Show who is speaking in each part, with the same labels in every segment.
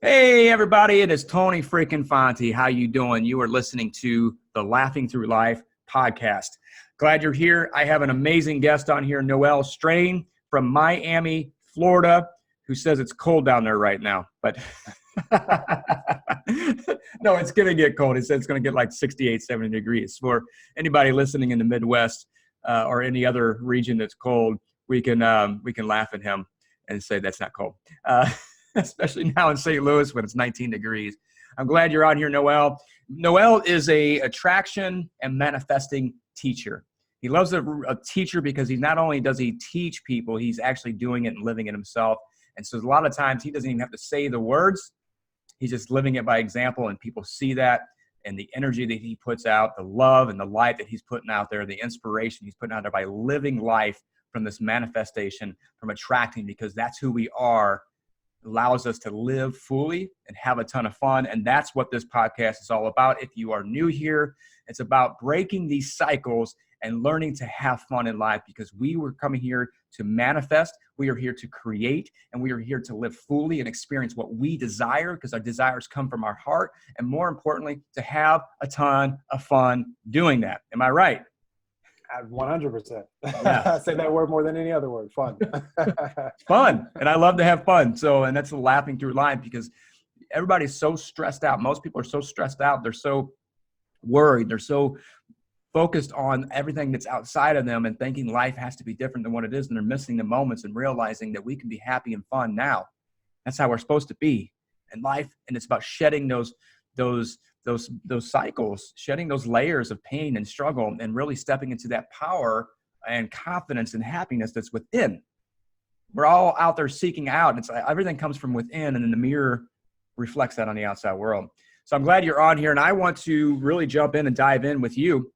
Speaker 1: Hey everybody, it is Tony freaking Fonte. How you doing? You are listening to the Laughing Through Life podcast. Glad you're here. I have an amazing guest on here, Noel Strane from Miami, Florida, who says it's cold down there right now. But no, it's going to get cold. He said it's going to get like 68, 70 degrees. For anybody listening in the Midwest or any other region that's cold, we can laugh at him and say that's not cold. Especially now in St. Louis when it's 19 degrees. I'm glad you're on here, Noel. Noel is a attraction and manifesting teacher. He loves a teacher because he not only does he teach people, he's actually doing it and living it himself. And so a lot of times he doesn't even have to say the words. He's just living it by example, and people see that, and the energy that he puts out, the love and the light that he's putting out there, the inspiration he's putting out there by living life from this manifestation, from attracting, because that's who we are. Allows us to live fully and have a ton of fun. And that's what this podcast is all about. If you are new here, it's about breaking these cycles and learning to have fun in life, because we were coming here to manifest. We are here to create, and we are here to live fully and experience what we desire, because our desires come from our heart. And more importantly, to have a ton of fun doing that. Am I right?
Speaker 2: 100%.
Speaker 1: Yeah.
Speaker 2: I say that word more than any other word. Fun.
Speaker 1: Fun. And I love to have fun. So, and that's the laughing through life, because everybody's so stressed out. Most people are so stressed out. They're so worried. They're so focused on everything that's outside of them and thinking life has to be different than what it is. And they're missing the moments and realizing that we can be happy and fun now. That's how we're supposed to be in life. And it's about shedding those cycles, shedding those layers of pain and struggle, and really stepping into that power and confidence and happiness that's within. We're all out there seeking out. It's like everything comes from within, and then the mirror reflects that on the outside world. So I'm glad you're on here, and I want to really jump in and dive in with you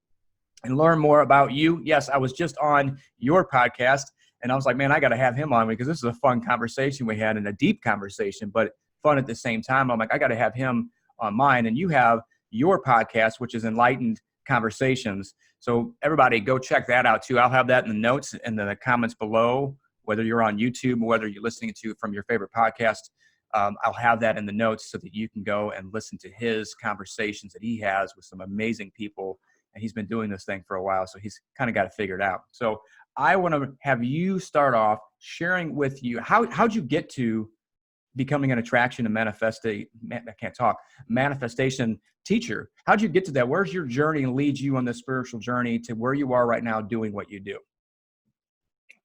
Speaker 1: and learn more about you. Yes, I was just on your podcast, and I was like, man, I got to have him on, because this is a fun conversation we had, and a deep conversation, but fun at the same time. I'm like, I got to have him on mine. And you have your podcast, which is Enlightened Conversations. So everybody go check that out too. I'll have that in the notes and the comments below, whether you're on YouTube or whether you're listening to from your favorite podcast. I'll have that in the notes so that you can go and listen to his conversations that he has with some amazing people. And he's been doing this thing for a while, so he's kind of got it figured out. So I want to have you start off sharing with you, how'd you get to becoming an attraction and manifestation teacher? How'd you get to that? Where's your journey and leads you on the spiritual journey to where you are right now doing what you do?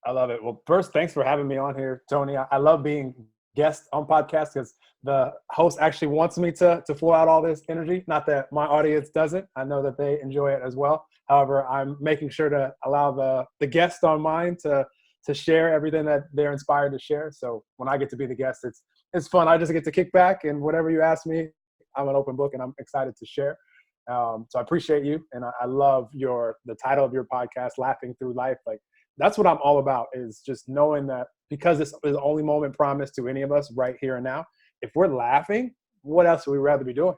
Speaker 2: I love it. Well, first, thanks for having me on here, Tony. I love being guest on podcasts, because the host actually wants me to flow out all this energy. Not that my audience doesn't. I know that they enjoy it as well. However, I'm making sure to allow the guest on mine to share everything that they're inspired to share. So when I get to be the guest, it's fun. I just get to kick back, and whatever you ask me, I'm an open book, and I'm excited to share. So I appreciate you, and I love the title of your podcast, Laughing Through Life. Like, that's what I'm all about, is just knowing that, because this is the only moment promised to any of us right here and now. If we're laughing, what else would we rather be doing,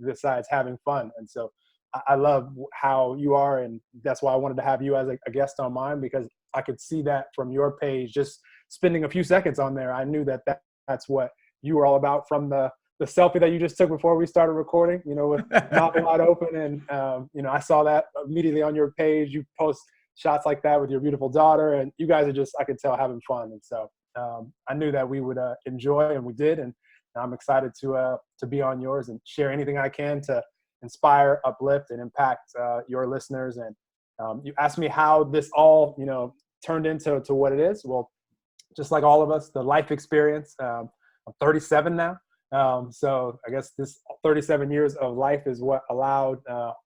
Speaker 2: besides having fun? And so I love how you are, and that's why I wanted to have you as a guest on mine, because I could see that from your page. Just spending a few seconds on there, I knew that's what you were all about, from the selfie that you just took before we started recording, with mouth wide open. And, I saw that immediately on your page. You post shots like that with your beautiful daughter, and you guys are just, I could tell, having fun. And so I knew that we would enjoy, and we did. And I'm excited to be on yours and share anything I can to inspire, uplift, and impact your listeners. And you asked me how this all, turned into what it is. Well, just like all of us, the life experience. I'm 37 now. So I guess this 37 years of life is what allowed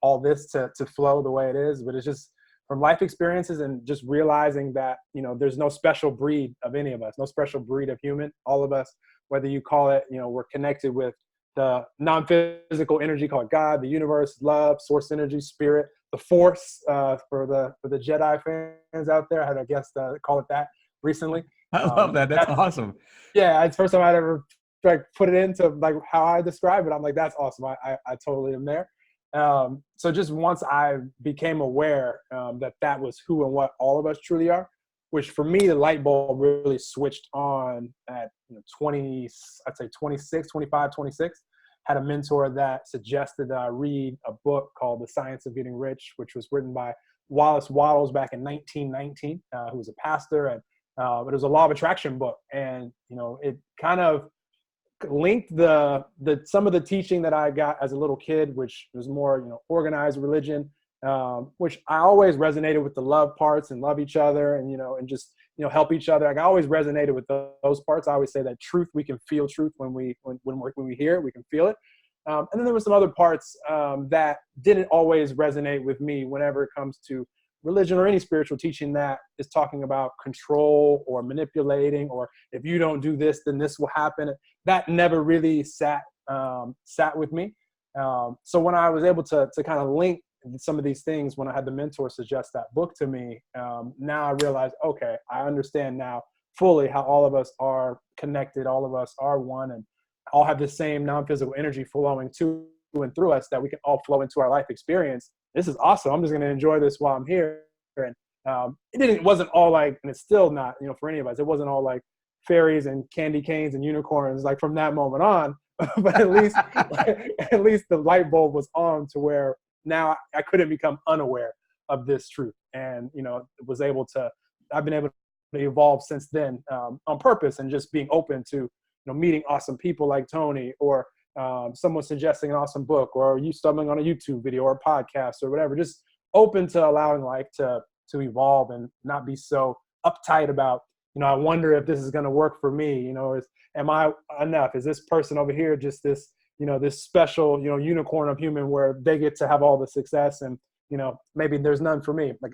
Speaker 2: all this to flow the way it is. But it's just from life experiences, and just realizing that, there's no special breed of any of us, no special breed of human. All of us, whether you call it, we're connected with the non-physical energy called God, the universe, love, source energy, spirit, the force, for the Jedi fans out there. I had a guest call it that recently.
Speaker 1: I love that. That's awesome.
Speaker 2: Yeah, it's the first time I'd ever put it into like how I describe it. I'm like, that's awesome. I totally am there. So just once I became aware that was who and what all of us truly are, which for me, the light bulb really switched on at 25, 26. Had a mentor that suggested that I read a book called The Science of Getting Rich, which was written by Wallace Wattles back in 1919, who was a pastor, and it was a law of attraction book. And, it kind of linked some of the teaching that I got as a little kid, which was more, organized religion, which I always resonated with the love parts and love each other and, and just, help each other. Like, I always resonated with those parts. I always say that truth, we can feel truth when we hear it, we can feel it. And then there were some other parts that didn't always resonate with me whenever it comes to religion or any spiritual teaching that is talking about control or manipulating, or if you don't do this, then this will happen. That never really sat with me. So when I was able to kind of link some of these things, when I had the mentor suggest that book to me, now I realize, okay, I understand now fully how all of us are connected, all of us are one, and all have the same non-physical energy flowing to and through us that we can all flow into our life experience. This is awesome. I'm just going to enjoy this while I'm here. And it wasn't all like, and it's still not, for any of us, it wasn't all like fairies and candy canes and unicorns, like from that moment on, but at least the light bulb was on to where now I couldn't become unaware of this truth. And, I've been able to evolve since then on purpose, and just being open to, meeting awesome people like Tony, or someone suggesting an awesome book, or you stumbling on a YouTube video or a podcast or whatever, just open to allowing life to evolve and not be so uptight about, I wonder if this is going to work for me. Am I enough? Is this person over here just this, this special, unicorn of human where they get to have all the success and, maybe there's none for me. Like,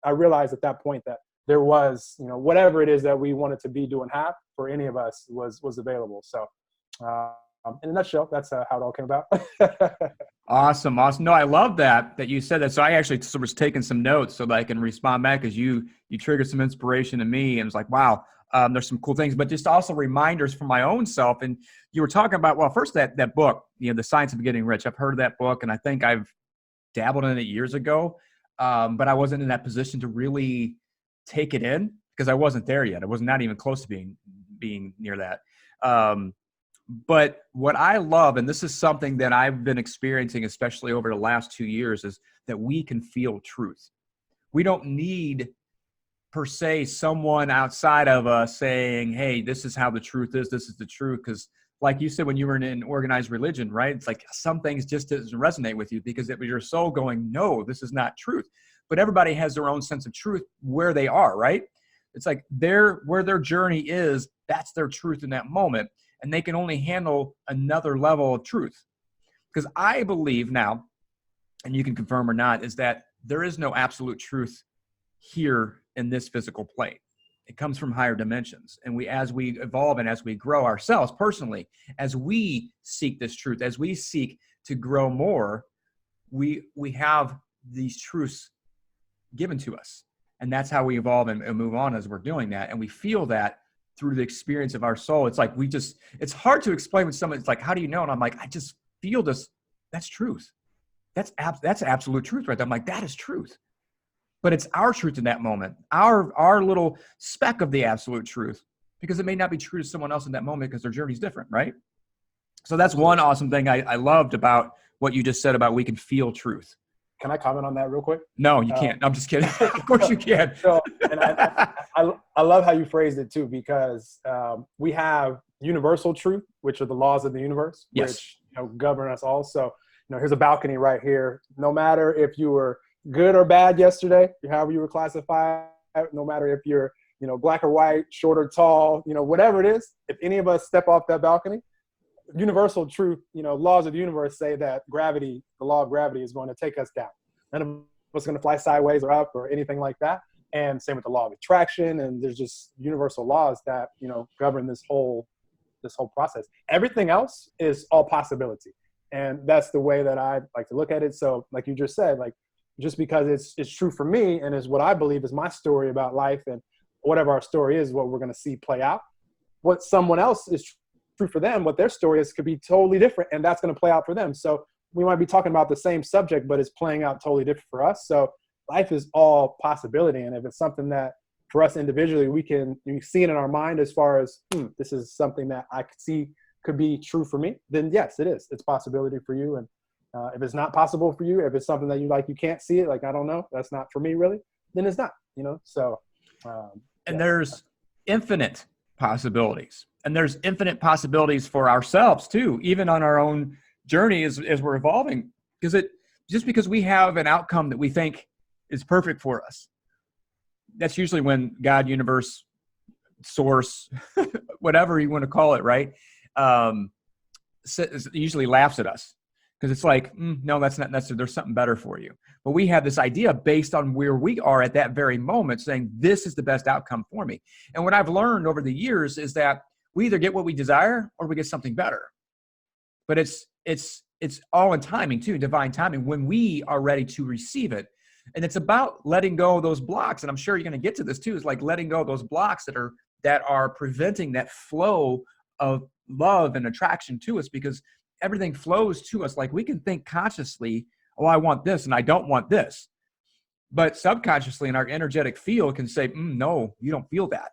Speaker 2: I realized at that point that there was, whatever it is that we wanted to be, do, and have for any of us was available. So, in a nutshell, that's how it all came about.
Speaker 1: Awesome. No, I love that you said that. So I actually was taking some notes so that I can respond back, because you triggered some inspiration in me, and it's like, wow, there's some cool things, but just also reminders for my own self. And you were talking about, well, first that book, The Science of Getting Rich. I've heard of that book, and I think I've dabbled in it years ago, but I wasn't in that position to really take it in because I wasn't there yet. I was not even close to being near that. But what I love, and this is something that I've been experiencing, especially over the last 2 years, is that we can feel truth. We don't need, per se, someone outside of us saying, hey, this is how the truth is. This is the truth. Because like you said, when you were in organized religion, right? It's like some things just doesn't resonate with you because it was your soul going, no, this is not truth. But everybody has their own sense of truth where they are, right? It's like where their journey is, that's their truth in that moment. And they can only handle another level of truth. Because I believe now, and you can confirm or not, is that there is no absolute truth here in this physical plane. It comes from higher dimensions. And as we evolve and as we grow ourselves personally, as we seek this truth, as we seek to grow more, we have these truths given to us. And that's how we evolve and move on as we're doing that. And we feel that through the experience of our soul. It's like it's hard to explain with someone. It's like, how do you know? And I'm like, I just feel this. That's truth. That's absolute truth right there. I'm like, that is truth. But it's our truth in that moment, our little speck of the absolute truth, because it may not be true to someone else in that moment because their journey's different, right? So that's one awesome thing I loved about what you just said about we can feel truth.
Speaker 2: Can I comment on that real quick?
Speaker 1: No, you can't. I'm just kidding. Of course you can.
Speaker 2: So, and I love how you phrased it too, because we have universal truth, which are the laws of the universe,
Speaker 1: yes,
Speaker 2: which govern us all. So, here's a balcony right here. No matter if you were good or bad yesterday, however you were classified, no matter if you're black or white, short or tall, whatever it is, if any of us step off that balcony, universal truth, laws of the universe say that the law of gravity is going to take us down. None of us is going to fly sideways or up or anything like that. And same with the law of attraction. And there's just universal laws that, govern this whole process. Everything else is all possibility. And that's the way that I like to look at it. So like you just said, like, just because it's true for me and is what I believe is my story about life, and whatever our story is what we're going to see play out. What someone else is true for them, what their story is, could be totally different, and that's going to play out for them. So we might be talking about the same subject, but it's playing out totally different for us. So life is all possibility, and if it's something that for us individually, we see it in our mind as far as, this is something that I could see could be true for me, then yes, it is. It's a possibility for you. And if it's not possible for you, if it's something that you can't see it, like, I don't know, that's not for me really, then it's not, so.
Speaker 1: And there's infinite possibilities. And there's infinite possibilities for ourselves too, even on our own journey as we're evolving. Just because we have an outcome that we think is perfect for us, that's usually when God, universe, source, whatever you want to call it, right? Usually laughs at us because it's like, no, that's not necessary. There's something better for you. But we have this idea based on where we are at that very moment saying, this is the best outcome for me. And what I've learned over the years is that we either get what we desire or we get something better. But it's all in timing too, divine timing, when we are ready to receive it. And it's about letting go of those blocks. And I'm sure you're going to get to this too, is like letting go of those blocks that are preventing that flow of love and attraction to us, because everything flows to us. Like we can think consciously, oh, I want this and I don't want this. But subconsciously in our energetic field can say, no, you don't feel that.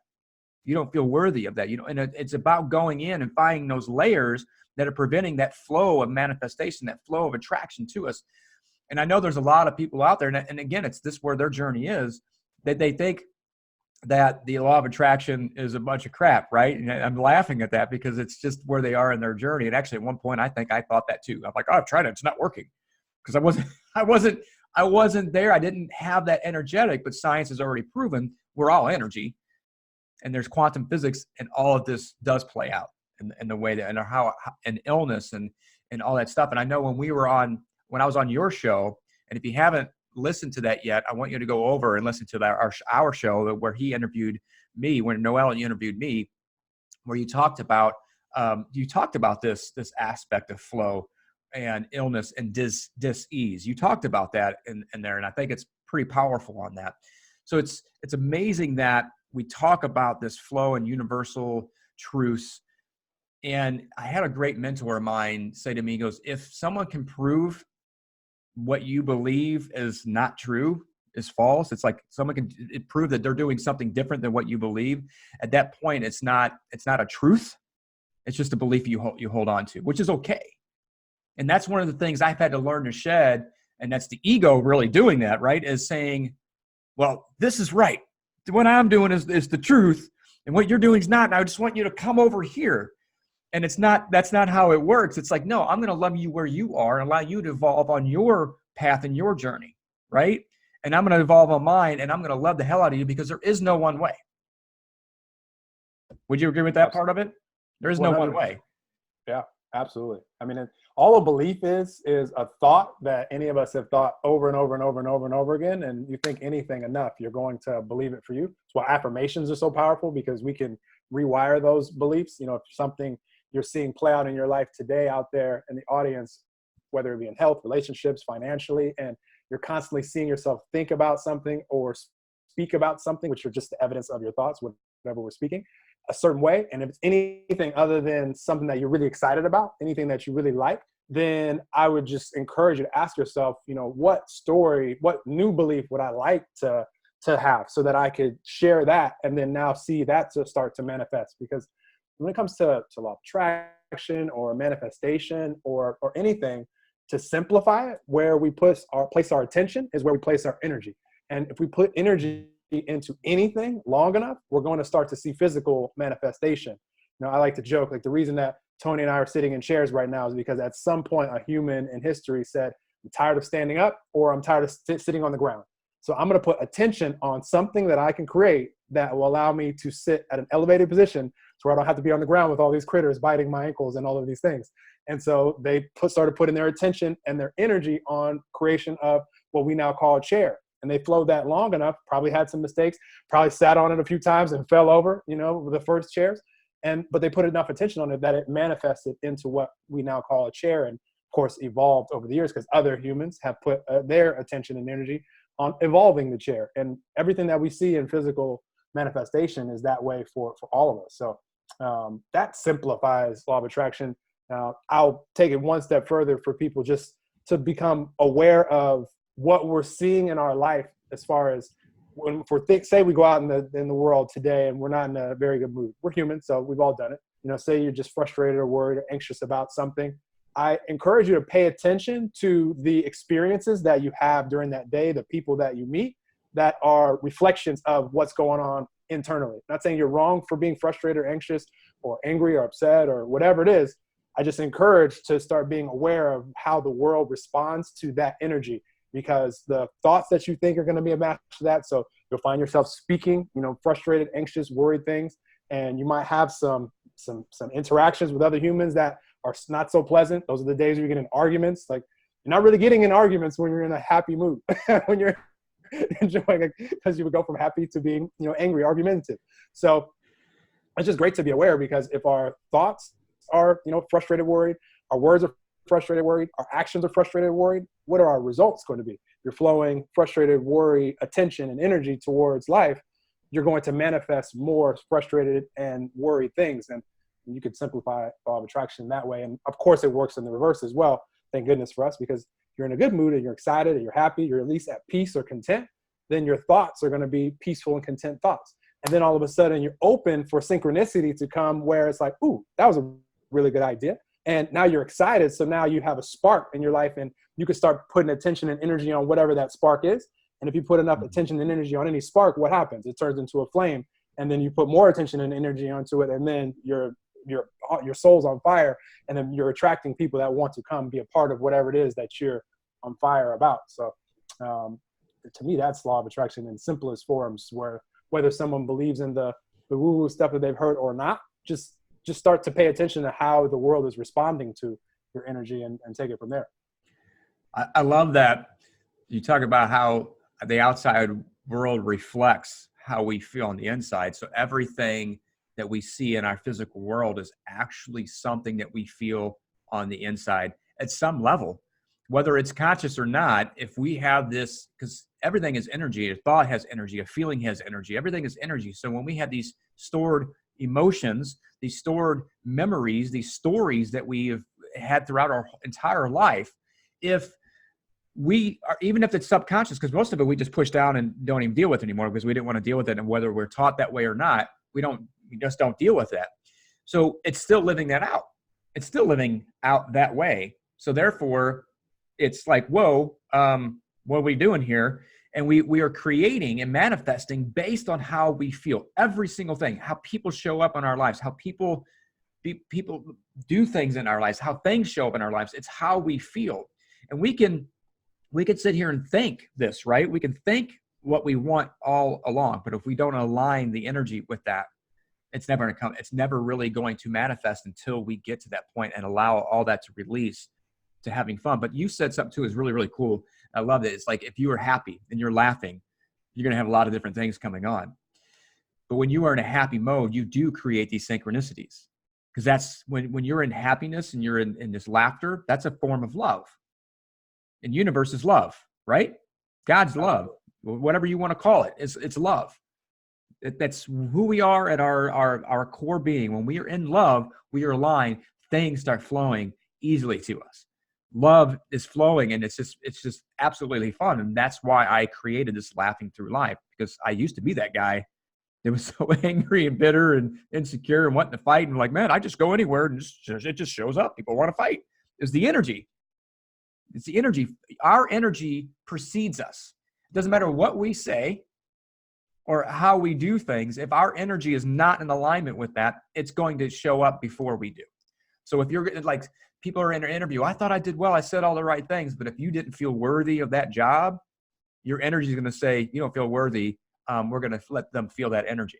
Speaker 1: You don't feel worthy of that. And it's about going in and finding those layers that are preventing that flow of manifestation, that flow of attraction to us. And I know there's a lot of people out there, and again, it's this where their journey is, that they think that the law of attraction is a bunch of crap, right? And I'm laughing at that because it's just where they are in their journey. And actually, at one point, I thought that too. I'm like, oh, I've tried it, it's not working, because I wasn't there. I didn't have that energetic. But science has already proven we're all energy, and there's quantum physics, and all of this does play out in the way that, and how, and illness and all that stuff. And I know when I was on your show, and if you haven't listened to that yet, I want you to go over and listen to our show where he interviewed me, when Noel interviewed me, where you talked about this aspect of flow and illness and dis-ease. You talked about that in there, and I think it's pretty powerful on that. So it's amazing that we talk about this flow and universal truths. And I had a great mentor of mine say to me, he goes, if someone can prove what you believe is not true, is false, it's like someone can prove that they're doing something different than what you believe. At that point, it's not a truth. It's just a belief you hold on to, which is okay. And that's one of the things I've had to learn to shed. And that's the ego really doing that, right? Is saying, well, this is right. What I'm doing is the truth, and what you're doing is not. And I just want you to come over here. And that's not how it works. It's like, no, I'm going to love you where you are and allow you to evolve on your path and your journey, right? And I'm going to evolve on mine, and I'm going to love the hell out of you, because there is no one way. Would you agree with that part of it? There is no
Speaker 2: 100%.
Speaker 1: one way.
Speaker 2: Yeah, absolutely. I mean, all a belief is a thought that any of us have thought over and over and over and over and over again. And you think anything enough, you're going to believe it for you. That's why affirmations are so powerful, because we can rewire those beliefs. If something you're seeing play out in your life today out there in the audience, whether it be in health, relationships, financially, and you're constantly seeing yourself think about something or speak about something, which are just the evidence of your thoughts, whatever we're speaking, a certain way. And if it's anything other than something that you're really excited about, anything that you really like, then I would just encourage you to ask yourself, what story, what new belief would I like to have, so that I could share that, and then now see that to start to manifest. Because when it comes to law of attraction or manifestation or anything, to simplify it, where we place our attention is where we place our energy. And if we put energy into anything long enough, we're going to start to see physical manifestation. I like to joke, like the reason that Tony and I are sitting in chairs right now is because at some point a human in history said, I'm tired of standing up, or I'm tired of sitting on the ground. So I'm going to put attention on something that I can create that will allow me to sit at an elevated position, so I don't have to be on the ground with all these critters biting my ankles and all of these things. And so they started putting their attention and their energy on creation of what we now call a chair. And they flowed that long enough, probably had some mistakes, probably sat on it a few times and fell over, the first chairs. But they put enough attention on it that it manifested into what we now call a chair, and of course evolved over the years because other humans have put their attention and energy on evolving the chair. And everything that we see in physical manifestation is that way for all of us. So that simplifies law of attraction. I'll take it one step further for people just to become aware of what we're seeing in our life as far as say we go out in the world today and we're not in a very good mood. We're human, so we've all done it. Say you're just frustrated or worried or anxious about something. I encourage you to pay attention to the experiences that you have during that day, the people that you meet that are reflections of what's going on internally. Not saying you're wrong for being frustrated or anxious or angry or upset or whatever it is. I just encourage to start being aware of how the world responds to that energy, because the thoughts that you think are going to be a match to that. So you'll find yourself speaking, frustrated, anxious, worried things, and you might have some interactions with other humans that are not so pleasant. Those are the days where you get in arguments. Like, you're not really getting in arguments when you're in a happy mood, when you're enjoying it, because you would go from happy to being, angry, argumentative. So it's just great to be aware, because if our thoughts are, frustrated, worried, our words are frustrated, worried, our actions are frustrated, worried, what are our results going to be? You're flowing frustrated, worry, attention, and energy towards life. You're going to manifest more frustrated and worried things. And you could simplify law of attraction that way. And of course, it works in the reverse as well. Thank goodness for us, because you're in a good mood and you're excited and you're happy, you're at least at peace or content, then your thoughts are going to be peaceful and content thoughts. And then all of a sudden you're open for synchronicity to come, where it's like, ooh, that was a really good idea. And now you're excited. So now you have a spark in your life, and you can start putting attention and energy on whatever that spark is. And if you put enough attention and energy on any spark, what happens? It turns into a flame. And then you put more attention and energy onto it, and then your soul's on fire, and then you're attracting people that want to come be a part of whatever it is that you're on fire about. So to me, that's law of attraction in simplest forms, where whether someone believes in the woo-woo stuff that they've heard or not, just start to pay attention to how the world is responding to your energy, and take it from there.
Speaker 1: I love that you talk about how the outside world reflects how we feel on the inside. So everything that we see in our physical world is actually something that we feel on the inside at some level, whether it's conscious or not. If we have this, because everything is energy, a thought has energy, a feeling has energy, everything is energy. So when we have these stored emotions, these stored memories, these stories that we have had throughout our entire life, if we are, even if it's subconscious, because most of it we just push down and don't even deal with anymore, because we didn't want to deal with it, and whether we're taught that way or not, we just don't deal with that. So it's still living that out. It's still living out that way. So therefore, it's like, whoa, what are we doing here? And we are creating and manifesting based on how we feel. Every single thing, how people show up in our lives, how people do things in our lives, how things show up in our lives. It's how we feel. And we can sit here and think this, right? We can think what we want all along, but if we don't align the energy with that, it's never going to come. It's never really going to manifest until we get to that point and allow all that to release, to having fun. But you said something too is really, really cool. I love it. It's like, if you are happy and you're laughing, you're going to have a lot of different things coming on. But when you are in a happy mode, you do create these synchronicities, because that's when you're in happiness and you're in this laughter, that's a form of love. And universe is love, right? God's love, whatever you want to call it, it's love. That's who we are at our core being. When we are in love, we are aligned, things start flowing easily to us. Love is flowing, and it's just absolutely fun. And that's why I created this Laughing Through Life, because I used to be that guy that was so angry and bitter and insecure and wanting to fight. And like, man, I just go anywhere and it just shows up. People want to fight. It's the energy. It's the energy. Our energy precedes us. It doesn't matter what we say or how we do things. If our energy is not in alignment with that, it's going to show up before we do. So if you're like, people are in an interview, I thought I did well, I said all the right things, but if you didn't feel worthy of that job, your energy is going to say, you don't feel worthy. We're going to let them feel that energy,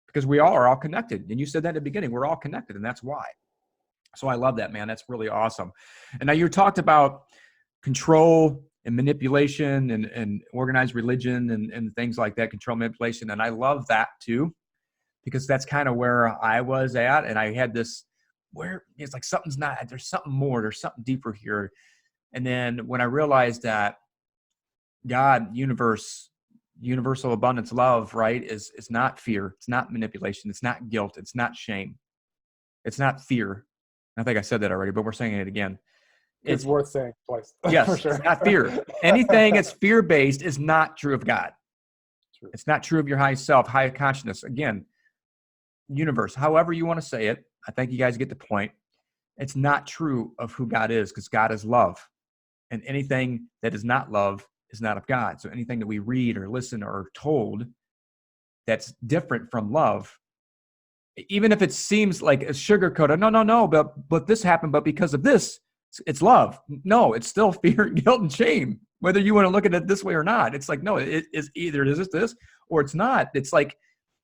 Speaker 1: because we are all connected. And you said that at the beginning, we're all connected, and that's why. So I love that, man. That's really awesome. And now you talked about control and manipulation and organized religion and things like that, control, manipulation. And I love that too, because that's kind of where I was at. And I had this, where it's like, something's not, there's something more, there's something deeper here. And then when I realized that God, universe, universal abundance, love, right, is not fear. It's not manipulation. It's not guilt. It's not shame. It's not fear. I think I said that already, but we're saying it again.
Speaker 2: It's worth saying twice.
Speaker 1: Yes,
Speaker 2: for sure.
Speaker 1: It's not fear. Anything that's fear-based is not true of God. It's not true of your high self, high consciousness. Again, universe, however you want to say it. I think you guys get the point. It's not true of who God is, because God is love. And anything that is not love is not of God. So anything that we read or listen or are told that's different from love, even if it seems like it's sugar-coated, no, but this happened, but because of this, it's love. No, it's still fear, guilt, and shame, whether you want to look at it this way or not. It's like, no, it is either is this or it's not. It's like,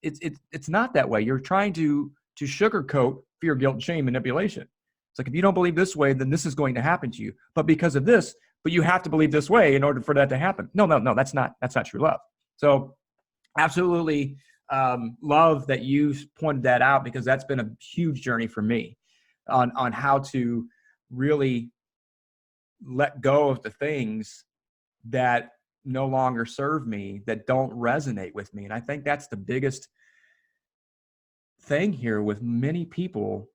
Speaker 1: it's not that way. You're trying to sugarcoat fear, guilt, and shame, manipulation. It's like, if you don't believe this way, then this is going to happen to you. But because of this, but you have to believe this way in order for that to happen. No, that's not true love. So absolutely love that you pointed that out, because that's been a huge journey for me on how to really let go of the things that no longer serve me, that don't resonate with me. And I think that's the biggest thing here with many people,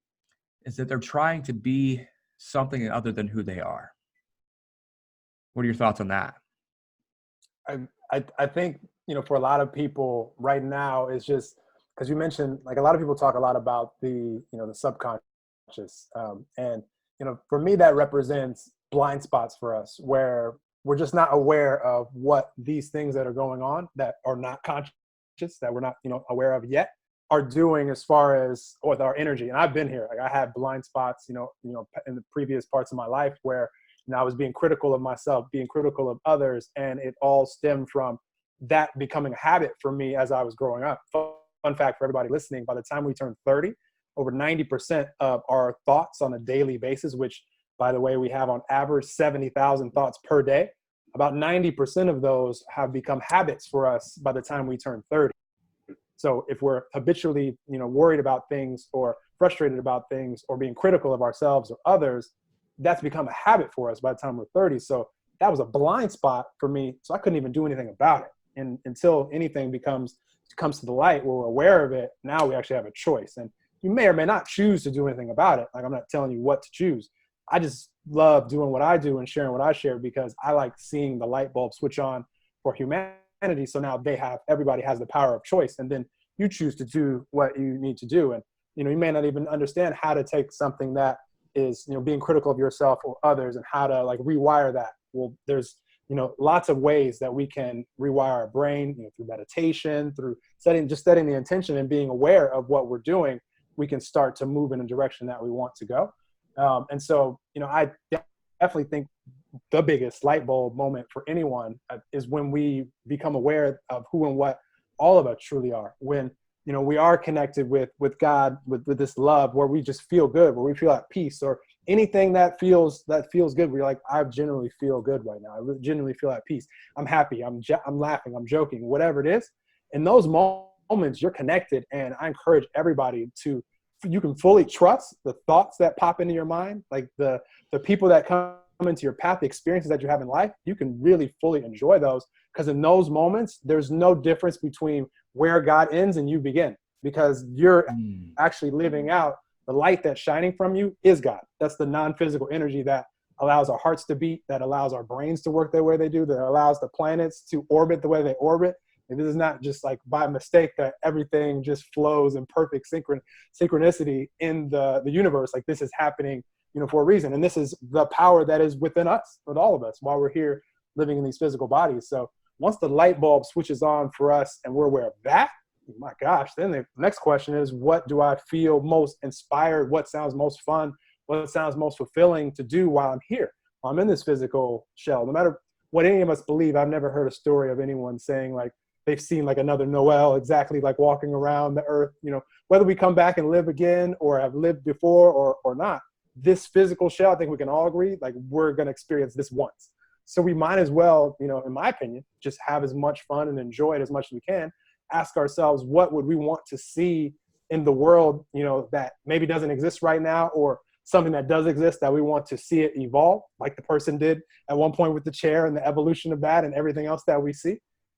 Speaker 1: is that they're trying to be something other than who they are. What are your thoughts on that?
Speaker 2: I think, for a lot of people right now, is just because you mentioned, like, a lot of people talk a lot about the subconscious, and for me that represents blind spots for us, where we're just not aware of what these things that are going on that are not conscious, that we're not aware of yet, are doing as far as with our energy. And I've been here. Like, I had blind spots, in the previous parts of my life where I was being critical of myself, being critical of others, and it all stemmed from that becoming a habit for me as I was growing up. Fun fact for everybody listening: by the time we turn 30, over 90% of our thoughts on a daily basis, which, by the way, we have on average 70,000 thoughts per day, about 90% of those have become habits for us by the time we turn 30. So if we're habitually, worried about things or frustrated about things or being critical of ourselves or others, that's become a habit for us by the time we're 30. So that was a blind spot for me. So I couldn't even do anything about it. And until anything comes to the light, where we're aware of it, now we actually have a choice. And you may or may not choose to do anything about it. Like, I'm not telling you what to choose. I just love doing what I do and sharing what I share, because I like seeing the light bulb switch on for humanity. So now everybody has the power of choice, and then you choose to do what you need to do. And, you may not even understand how to take something that is, being critical of yourself or others, and how to rewire that. Well, there's, lots of ways that we can rewire our brain, through meditation, through setting the intention and being aware of what we're doing. We can start to move in a direction that we want to go. And so, I definitely think the biggest light bulb moment for anyone is when we become aware of who and what all of us truly are. When, we are connected with God, with this love, where we just feel good, where we feel at peace, or anything that feels good. We're like, I genuinely feel good right now. I genuinely feel at peace. I'm happy. I'm laughing. I'm joking. Whatever it is. In those moments, you're connected, and I encourage everybody you can fully trust the thoughts that pop into your mind, like the people that come into your path, the experiences that you have in life. You can really fully enjoy those, because in those moments, there's no difference between where God ends and you begin, because you're actually living out the light that's shining from you is God. That's the non-physical energy that allows our hearts to beat, that allows our brains to work the way they do, that allows the planets to orbit the way they orbit. And this is not just like by mistake that everything just flows in perfect synchronicity in the universe. Like, this is happening, for a reason. And this is the power that is within us, with all of us, while we're here living in these physical bodies. So once the light bulb switches on for us and we're aware of that, my gosh, then the next question is, what do I feel most inspired? What sounds most fun? What sounds most fulfilling to do while I'm here, while I'm in this physical shell? No matter what any of us believe, I've never heard a story of anyone saying like they've seen like another Noel exactly like walking around the earth, whether we come back and live again or have lived before or not. This physical shell, I think we can all agree, like, we're going to experience this once. So we might as well, in my opinion, just have as much fun and enjoy it as much as we can. Ask ourselves, what would we want to see in the world, that maybe doesn't exist right now, or something that does exist that we want to see it evolve, like the person did at one point with the chair and the evolution of that and everything else that we see.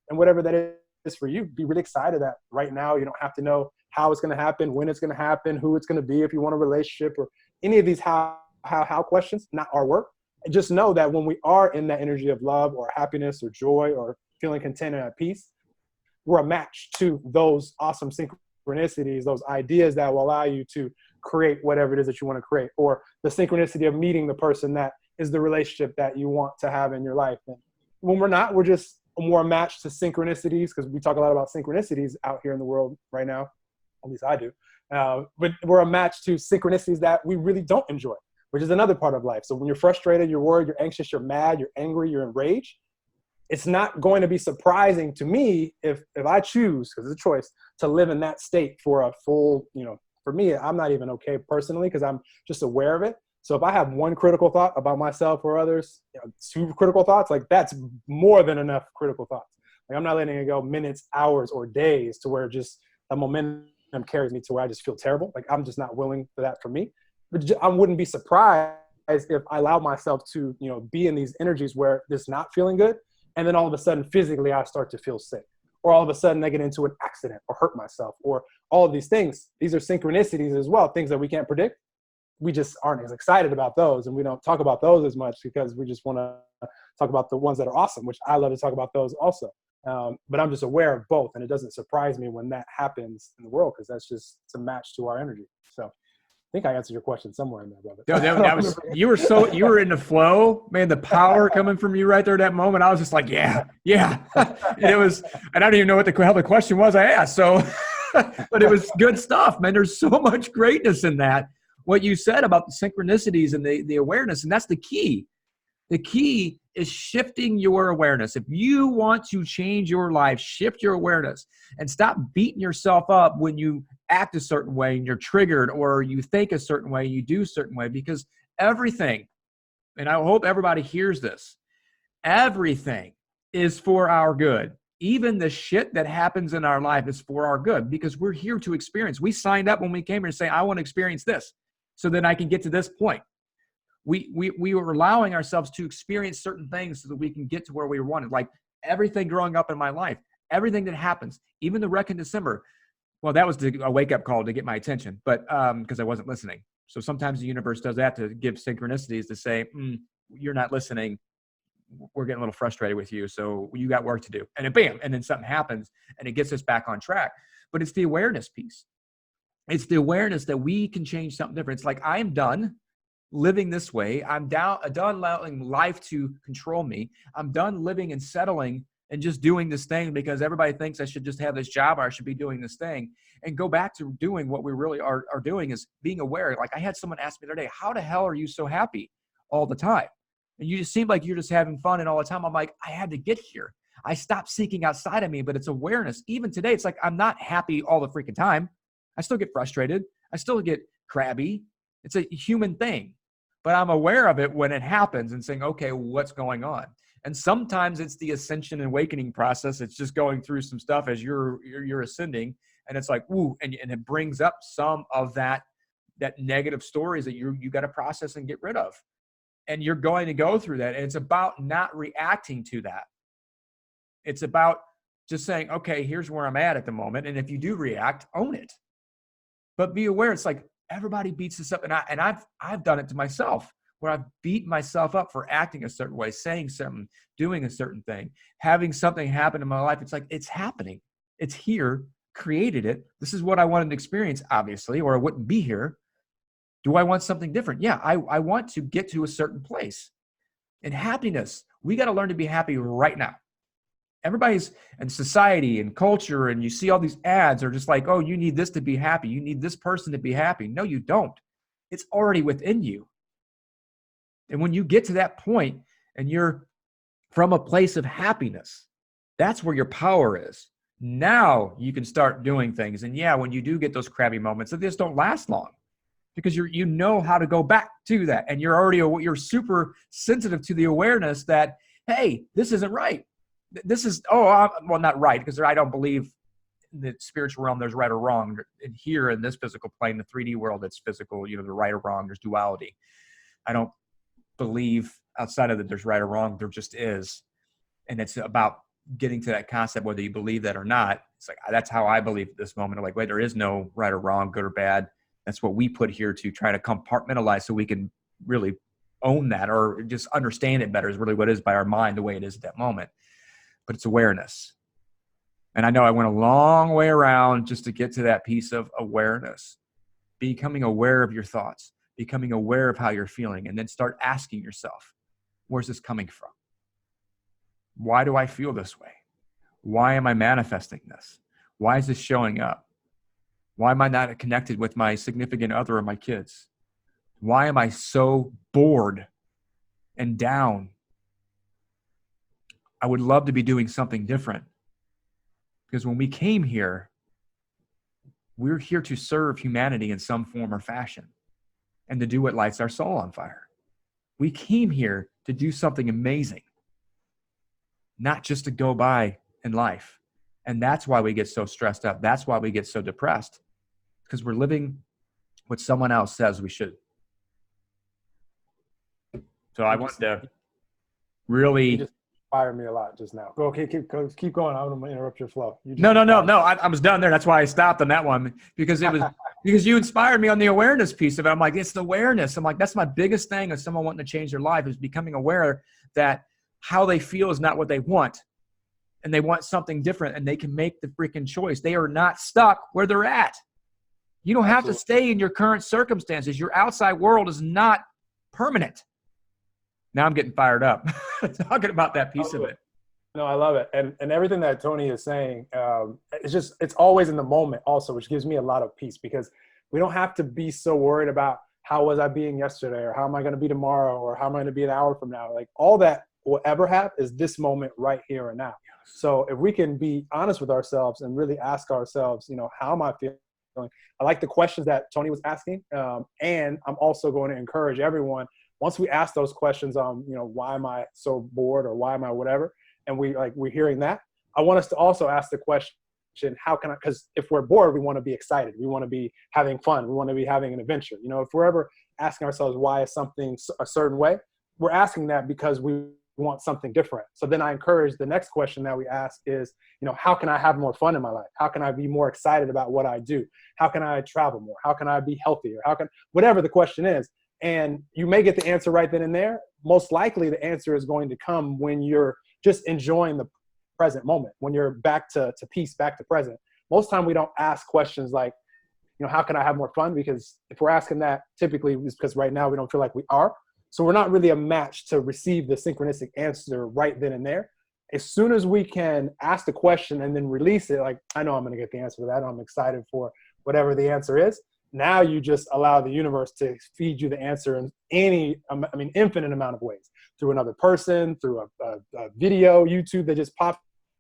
Speaker 2: And whatever that is for you, be really excited that right now you don't have to know how it's going to happen, when it's going to happen, who it's going to be, if you want a relationship, or any of these how questions, not our work. And just know that when we are in that energy of love or happiness or joy or feeling content and at peace, we're a match to those awesome synchronicities, those ideas that will allow you to create whatever it is that you want to create, or the synchronicity of meeting the person that is the relationship that you want to have in your life. And when we're not, we're just more matched to synchronicities, because we talk a lot about synchronicities out here in the world right now. At least I do. But we're a match to synchronicities that we really don't enjoy, which is another part of life. So when you're frustrated, you're worried, you're anxious, you're mad, you're angry, you're enraged, it's not going to be surprising to me if I choose, because it's a choice, to live in that state for a full, for me, I'm not even okay personally, because I'm just aware of it. So if I have one critical thought about myself or others, 2 critical thoughts, like that's more than enough critical thoughts. Like I'm not letting it go minutes, hours, or days to where just a momentum carries me to where I just feel terrible. Like I'm just not willing for that for me. But I wouldn't be surprised if I allowed myself to, be in these energies where it's not feeling good. And then all of a sudden, physically, I start to feel sick. Or all of a sudden, I get into an accident or hurt myself, or all of these things. These are synchronicities as well, things that we can't predict. We just aren't as excited about those, and we don't talk about those as much because we just want to talk about the ones that are awesome, which I love to talk about those also. But I'm just aware of both, and it doesn't surprise me when that happens in the world, because that's just it's a match to our energy. So I think I answered your question somewhere in there, brother.
Speaker 1: That was, you were in the flow, man. The power coming from you right there at that moment. I was just like, yeah. And it was, and I don't even know what the hell the question was I asked. So, but it was good stuff, man. There's so much greatness in that. What you said about the synchronicities and the awareness, and that's the key. The key is shifting your awareness. If you want to change your life, shift your awareness and stop beating yourself up when you act a certain way and you're triggered, or you think a certain way, you do a certain way, because everything, and I hope everybody hears this, everything is for our good. Even the shit that happens in our life is for our good, because we're here to experience. We signed up when we came here to say, I want to experience this so then I can get to this point. We were allowing ourselves to experience certain things so that we can get to where we wanted. Like everything growing up in my life, everything that happens, even the wreck in December. Well, that was a wake-up call to get my attention, but because I wasn't listening. So sometimes the universe does that to give synchronicities to say, you're not listening. We're getting a little frustrated with you, so you got work to do. And then bam, and then something happens, and it gets us back on track. But it's the awareness piece. It's the awareness that we can change something different. It's like, I am done living this way. I'm done allowing life to control me. I'm done living and settling and just doing this thing because everybody thinks I should just have this job or I should be doing this thing, and go back to doing what we really are doing, is being aware. Like I had someone ask me the other day, how the hell are you so happy all the time? And you just seem like you're just having fun and all the time. I'm like, I had to get here. I stopped seeking outside of me, but it's awareness. Even today, it's like, I'm not happy all the freaking time. I still get frustrated. I still get crabby. It's a human thing, but I'm aware of it when it happens and saying, okay, what's going on? And sometimes it's the ascension and awakening process. It's just going through some stuff as you're ascending, and it's like, ooh, and it brings up some of that negative stories that you got to process and get rid of. And you're going to go through that. And it's about not reacting to that. It's about just saying, okay, here's where I'm at the moment. And if you do react, own it. But be aware. It's like everybody beats us up. And I've done it to myself, where I've beat myself up for acting a certain way, saying something, doing a certain thing, having something happen in my life. It's like, it's happening. It's here, created it. This is what I wanted to experience, obviously, or I wouldn't be here. Do I want something different? Yeah, I want to get to a certain place. And happiness, we got to learn to be happy right now. Everybody's in society and culture, and you see all these ads are just like, oh, you need this to be happy. You need this person to be happy. No, you don't. It's already within you. And when you get to that point and you're from a place of happiness, that's where your power is. Now you can start doing things. And yeah, when you do get those crabby moments, they just don't last long, because you know how to go back to that. And you're super sensitive to the awareness that, hey, this isn't right. This is, well, not right, because I don't believe in the spiritual realm there's right or wrong. And here in this physical plane, the 3D world, it's physical, the right or wrong, there's duality. I don't believe outside of that there's right or wrong, there just is. And it's about getting to that concept, whether you believe that or not. It's like, that's how I believe at this moment. I'm like, wait, there is no right or wrong, good or bad. That's what we put here to try to compartmentalize so we can really own that, or just understand it better, is really what it is by our mind, the way it is at that moment. But it's awareness. And I know I went a long way around just to get to that piece of awareness, becoming aware of your thoughts, becoming aware of how you're feeling, and then start asking yourself, where's this coming from? Why do I feel this way? Why am I manifesting this? Why is this showing up? Why am I not connected with my significant other or my kids? Why am I so bored and down? I would love to be doing something different. Because when we came here, we're here to serve humanity in some form or fashion and to do what lights our soul on fire. We came here to do something amazing, not just to go by in life. And that's why we get so stressed out. That's why we get so depressed, because we're living what someone else says we should. So I want to really...
Speaker 2: You just inspired me a lot just now. Go, okay, keep going. I'm going to interrupt your flow.
Speaker 1: No. I was done there. That's why I stopped on that one, because it was because you inspired me on the awareness piece of it. I'm like, it's the awareness. I'm like, that's my biggest thing of someone wanting to change their life, is becoming aware that how they feel is not what they want. And they want something different, and they can make the freaking choice. They are not stuck where they're at. You don't have to stay in your current circumstances. Your outside world is not permanent. Now I'm getting fired up talking about that piece of it.
Speaker 2: No, I love it. And everything that Tony is saying, it's always in the moment also, which gives me a lot of peace, because we don't have to be so worried about how was I being yesterday, or how am I going to be tomorrow, or how am I going to be an hour from now. Like, all that we'll ever have is this moment right here and now. So if we can be honest with ourselves and really ask ourselves, how am I feeling? I like the questions that Tony was asking. And I'm also going to encourage everyone, once we ask those questions, why am I so bored, or why am I whatever? And we're hearing that. I want us to also ask the question, how can I, because if we're bored, we want to be excited. We want to be having fun. We want to be having an adventure. If we're ever asking ourselves, why is something a certain way? We're asking that because we want something different. So then I encourage the next question that we ask is, how can I have more fun in my life? How can I be more excited about what I do? How can I travel more? How can I be healthier? Whatever the question is. And you may get the answer right then and there. Most likely the answer is going to come when you're just enjoying the present moment, when you're back to peace, back to present. Most time we don't ask questions like, how can I have more fun? Because if we're asking that, typically it's because right now we don't feel like we are. So we're not really a match to receive the synchronistic answer right then and there. As soon as we can ask the question and then release it, like, I know I'm going to get the answer to that. I'm excited for whatever the answer is. Now you just allow the universe to feed you the answer in infinite amount of ways, through another person, through a video, YouTube that just pops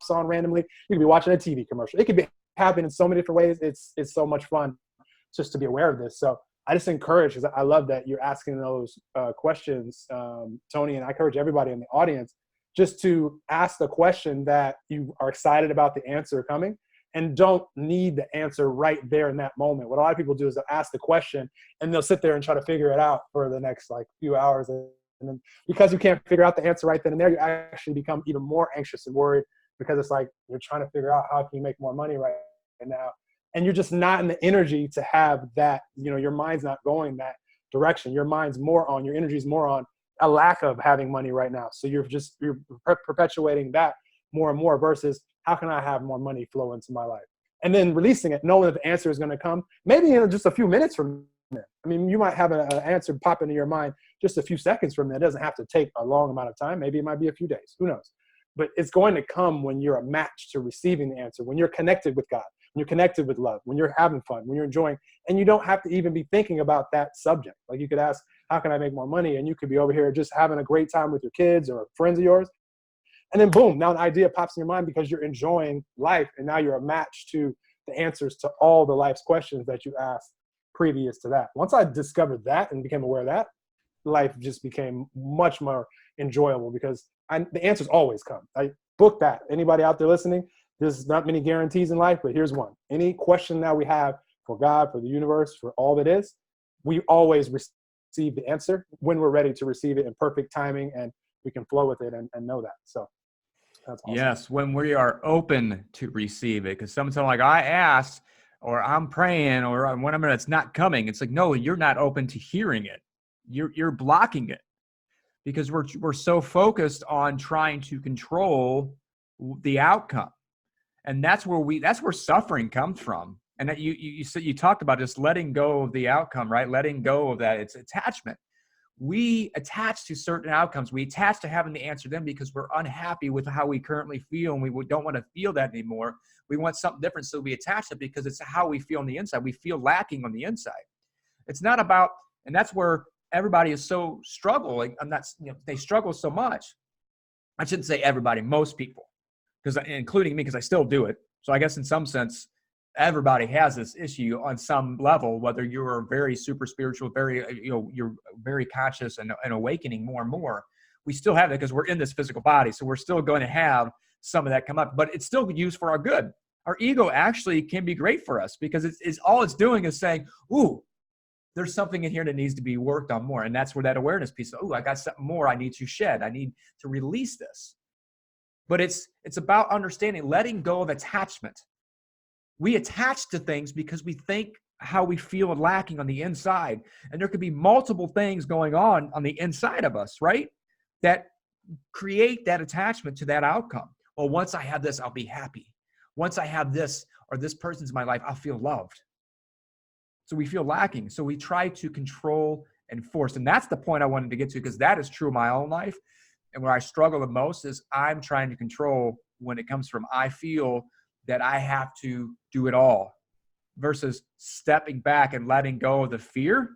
Speaker 2: on randomly. You could be watching a TV commercial. It could be happening in so many different ways. It's so much fun just to be aware of this. So I just encourage, because I love that you're asking those questions, Tony, and I encourage everybody in the audience just to ask the question that you are excited about the answer coming, and don't need the answer right there in that moment. What a lot of people do is they'll ask the question and they'll sit there and try to figure it out for the next few hours. And then because you can't figure out the answer right then and there, you actually become even more anxious and worried, because it's like you're trying to figure out how can you make more money right now. And you're just not in the energy to have that, your mind's not going that direction. Your mind's more on, your energy's more on a lack of having money right now. So you're perpetuating that more and more, versus how can I have more money flow into my life? And then releasing it, knowing that the answer is going to come maybe in just a few minutes from there. You might have an answer pop into your mind just a few seconds from there. It doesn't have to take a long amount of time. Maybe it might be a few days. Who knows? But it's going to come when you're a match to receiving the answer, when you're connected with God, when you're connected with love, when you're having fun, when you're enjoying, and you don't have to even be thinking about that subject. Like, you could ask, how can I make more money? And you could be over here just having a great time with your kids or friends of yours. And then boom, now an idea pops in your mind because you're enjoying life. And now you're a match to the answers to all the life's questions that you asked previous to that. Once I discovered that and became aware of that, life just became much more enjoyable, because the answers always come. I book that. Anybody out there listening, there's not many guarantees in life, but here's one. Any question that we have for God, for the universe, for all that is, we always receive the answer when we're ready to receive it in perfect timing, and we can flow with it and know that. So that's awesome.
Speaker 1: Yes, when we are open to receive it. Because sometimes like, I asked, or I'm praying, or when it's not coming. It's like, no, you're not open to hearing it. You're blocking it, because we're so focused on trying to control the outcome. And that's where suffering comes from. And that you said, you talked about just letting go of the outcome, right? Letting go of that. It's attachment. We attach to certain outcomes. We attach to having the answer then because we're unhappy with how we currently feel, and we don't want to feel that anymore. We want something different, so we attach it because it's how we feel on the inside. We feel lacking on the inside. It's not about, and that's where everybody is so struggling. They struggle so much. I shouldn't say everybody, most people, because including me, because I still do it. So I guess in some sense, everybody has this issue on some level, whether you're very super spiritual, you're very conscious and awakening more and more. We still have it because we're in this physical body. So we're still going to have some of that come up, but it's still used for our good. Our ego actually can be great for us because it's all it's doing is saying, ooh, there's something in here that needs to be worked on more. And that's where that awareness piece, ooh, I got something more I need to shed. I need to release this. But it's about understanding, letting go of attachment. We attach to things because we think how we feel and lacking on the inside. And there could be multiple things going on the inside of us, right? That create that attachment to that outcome. Well, once I have this, I'll be happy. Once I have this or this person's in my life, I'll feel loved. So we feel lacking. So we try to control and force. And that's the point I wanted to get to, because that is true in my own life. And where I struggle the most is I'm trying to control when it comes from I feel that I have to do it all versus stepping back and letting go of the fear.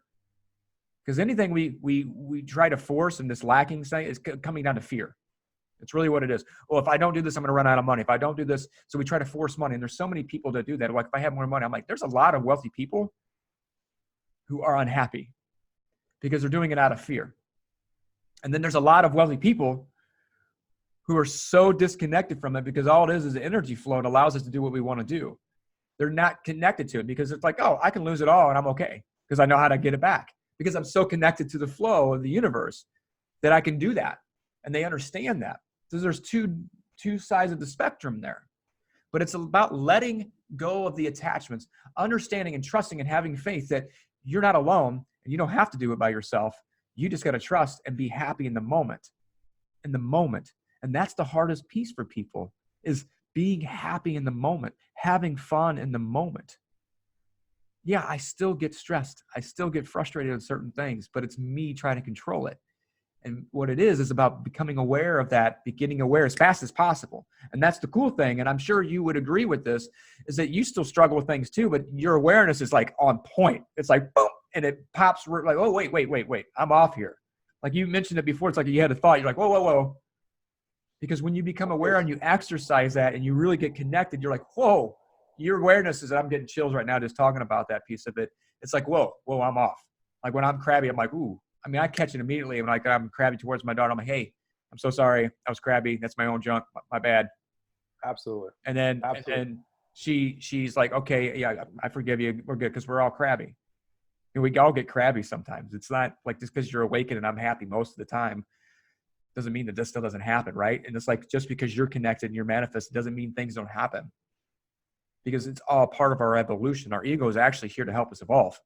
Speaker 1: Because anything we try to force in this lacking thing is coming down to fear. It's really what it is. Well, if I don't do this, I'm going to run out of money. If I don't do this, so we try to force money. And there's so many people that do that. Like if I have more money, I'm like, there's a lot of wealthy people who are unhappy because they're doing it out of fear. And then there's a lot of wealthy people who are so disconnected from it because all it is an energy flow. It allows us to do what we want to do. They're not connected to it because it's like, oh, I can lose it all and I'm okay because I know how to get it back because I'm so connected to the flow of the universe that I can do that. And they understand that. So there's two sides of the spectrum there. But it's about letting go of the attachments, understanding and trusting and having faith that you're not alone and you don't have to do it by yourself. You just got to trust and be happy in the moment. In the moment. And that's the hardest piece for people is being happy in the moment, having fun in the moment. Yeah, I still get stressed. I still get frustrated with certain things, but it's me trying to control it. And what it is about becoming aware of that, getting aware as fast as possible. And that's the cool thing. And I'm sure you would agree with this, is that you still struggle with things too, but your awareness is like on point. It's like, boom, and it pops like, oh, wait, I'm off here. Like you mentioned it before. It's like you had a thought. You're like, whoa. Because when you become aware and you exercise that and you really get connected, you're like, whoa, your awareness is, I'm getting chills right now just talking about that piece of it. It's like, whoa, I'm off. Like when I'm crabby, I'm like, ooh. I mean, I catch it immediately when I'm crabby towards my daughter. I'm like, hey, I'm so sorry. I was crabby. That's my own junk. My bad.
Speaker 2: Absolutely.
Speaker 1: And then she's like, okay, yeah, I forgive you. We're good because we're all crabby. And we all get crabby sometimes. It's not like just because you're awakened and I'm happy most of the time doesn't mean that this still doesn't happen, right? And it's like just because you're connected and you're manifest doesn't mean things don't happen. Because it's all part of our evolution. Our ego is actually here to help us evolve.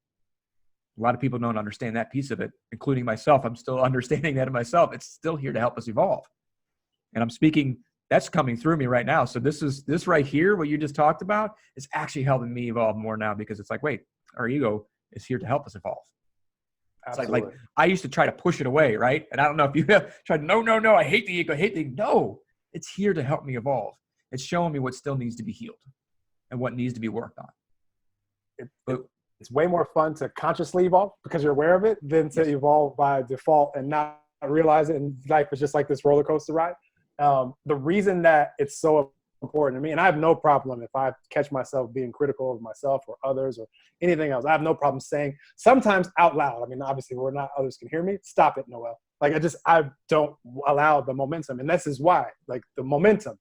Speaker 1: A lot of people don't understand that piece of it, including myself. I'm still understanding that in myself. It's still here to help us evolve. And I'm speaking, that's coming through me right now. So this right here, what you just talked about, is actually helping me evolve more now because it's like, wait, our ego is here to help us evolve. Absolutely. It's like I used to try to push it away, right? And I don't know if you have tried, no, I hate the ego, no, it's here to help me evolve. It's showing me what still needs to be healed and what needs to be worked on.
Speaker 2: It's way more fun to consciously evolve because you're aware of it than to evolve by default and not realize it. And life is just like this roller coaster ride. The reason that it's so important to me, and I have no problem if I catch myself being critical of myself or others or anything else. I have no problem saying sometimes out loud. I mean, obviously we're not, others can hear me. Stop it, Noel. Like I don't allow the momentum. And this is why, like the momentum,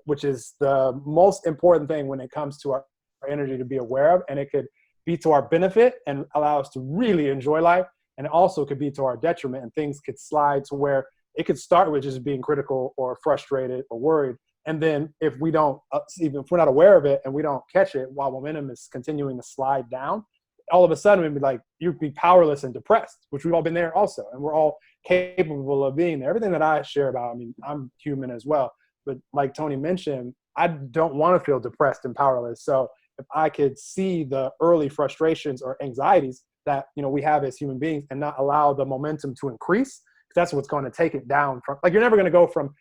Speaker 2: which is the most important thing when it comes to our energy to be aware of. And it could be to our benefit and allow us to really enjoy life. And it also could be to our detriment, and things could slide to where it could start with just being critical or frustrated or worried. And then if we don't, even if we're not aware of it and we don't catch it while momentum is continuing to slide down, all of a sudden we'd be like, you'd be powerless and depressed, which we've all been there also. And we're all capable of being there. Everything that I share about, I mean, I'm human as well. But like Tony mentioned, I don't want to feel depressed and powerless. So if I could see the early frustrations or anxieties that, we have as human beings and not allow the momentum to increase, that's what's going to take it down from, like, you're never going to go from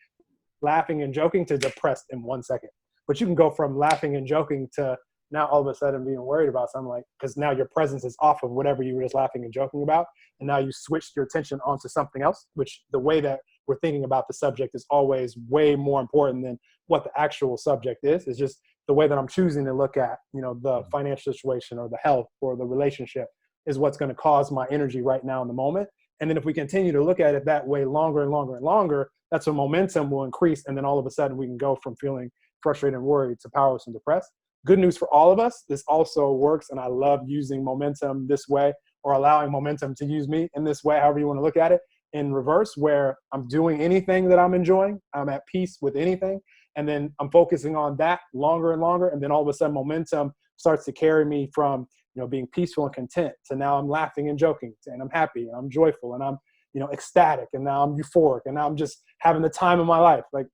Speaker 2: laughing and joking to depressed in 1 second, but you can go from laughing and joking to now all of a sudden being worried about something, like, because now your presence is off of whatever you were just laughing and joking about. And now you switched your attention onto something else, which the way that we're thinking about the subject is always way more important than what the actual subject is. It's just the way that I'm choosing to look at, the financial situation or the health or the relationship is what's going to cause my energy right now in the moment. And then if we continue to look at it that way longer and longer and longer, that's when momentum will increase. And then all of a sudden we can go from feeling frustrated and worried to powerless and depressed. Good news for all of us, this also works. And I love using momentum this way, or allowing momentum to use me in this way, however you want to look at it, in reverse, where I'm doing anything that I'm enjoying. I'm at peace with anything. And then I'm focusing on that longer and longer. And then all of a sudden momentum starts to carry me from, being peaceful and content to now I'm laughing and joking and I'm happy and I'm joyful and I'm, ecstatic, and now I'm euphoric and now I'm just having the time of my life. Like,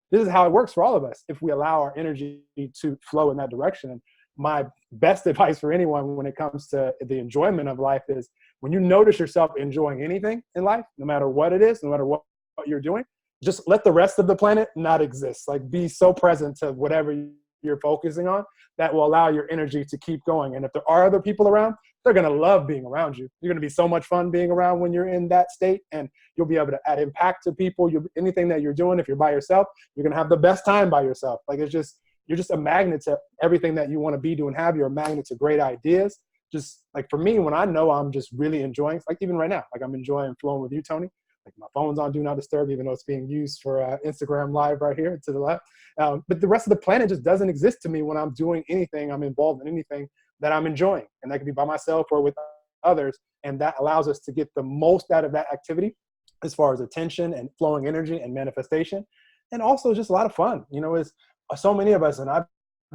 Speaker 2: this is how it works for all of us if we allow our energy to flow in that direction. And my best advice for anyone when it comes to the enjoyment of life is, when you notice yourself enjoying anything in life, no matter what it is, no matter what you're doing, just let the rest of the planet not exist. Like, be so present to whatever you're focusing on that will allow your energy to keep going. And if there are other people around, they're going to love being around you. You're going to be so much fun being around when you're in that state, and you'll be able to add impact to people. Anything that you're doing, if you're by yourself, you're going to have the best time by yourself. Like, you're just a magnet to everything that you want to be doing. You're a magnet to great ideas. Just like, for me, when I know I'm just really enjoying, like even right now, like I'm enjoying flowing with you, Tony. Like, my phone's on Do Not Disturb, even though it's being used for Instagram Live right here to the left. But the rest of the planet just doesn't exist to me when I'm doing anything, I'm involved in anything that I'm enjoying. And that could be by myself or with others. And that allows us to get the most out of that activity as far as attention and flowing energy and manifestation. And also just a lot of fun. Is so many of us, and I've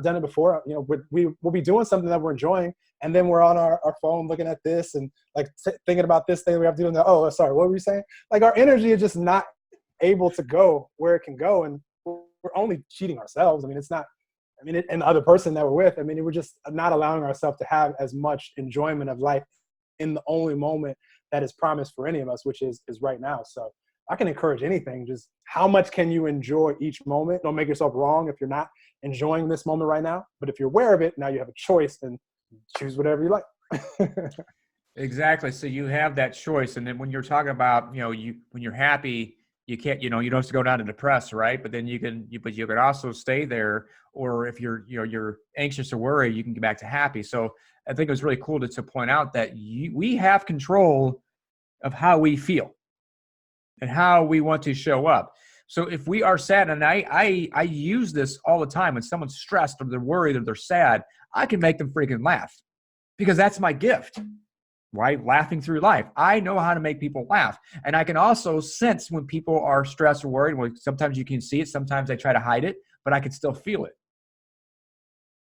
Speaker 2: done it before, we'll be doing something that we're enjoying, and then we're on our phone looking at this and like thinking about this thing we have to do. Oh, sorry, what were you saying? Like, our energy is just not able to go where it can go, and we're only cheating ourselves. I mean, it's not, and the other person that we're with, we're just not allowing ourselves to have as much enjoyment of life in the only moment that is promised for any of us, which is right now. So I can encourage anything. Just how much can you enjoy each moment? Don't make yourself wrong if you're not enjoying this moment right now. But if you're aware of it, now you have a choice, and choose whatever you like.
Speaker 1: Exactly. So you have that choice. And then when you're talking about, when you're happy, you can't, you don't have to go down to depressed, right? But then you can also stay there. Or if you're anxious or worried, you can get back to happy. So I think it was really cool to point out that we have control of how we feel and how we want to show up. So if we are sad, and I use this all the time, when someone's stressed or they're worried or they're sad, I can make them freaking laugh, because that's my gift, right? Laughing through life. I know how to make people laugh. And I can also sense when people are stressed or worried. Well, sometimes you can see it. Sometimes I try to hide it, but I can still feel it.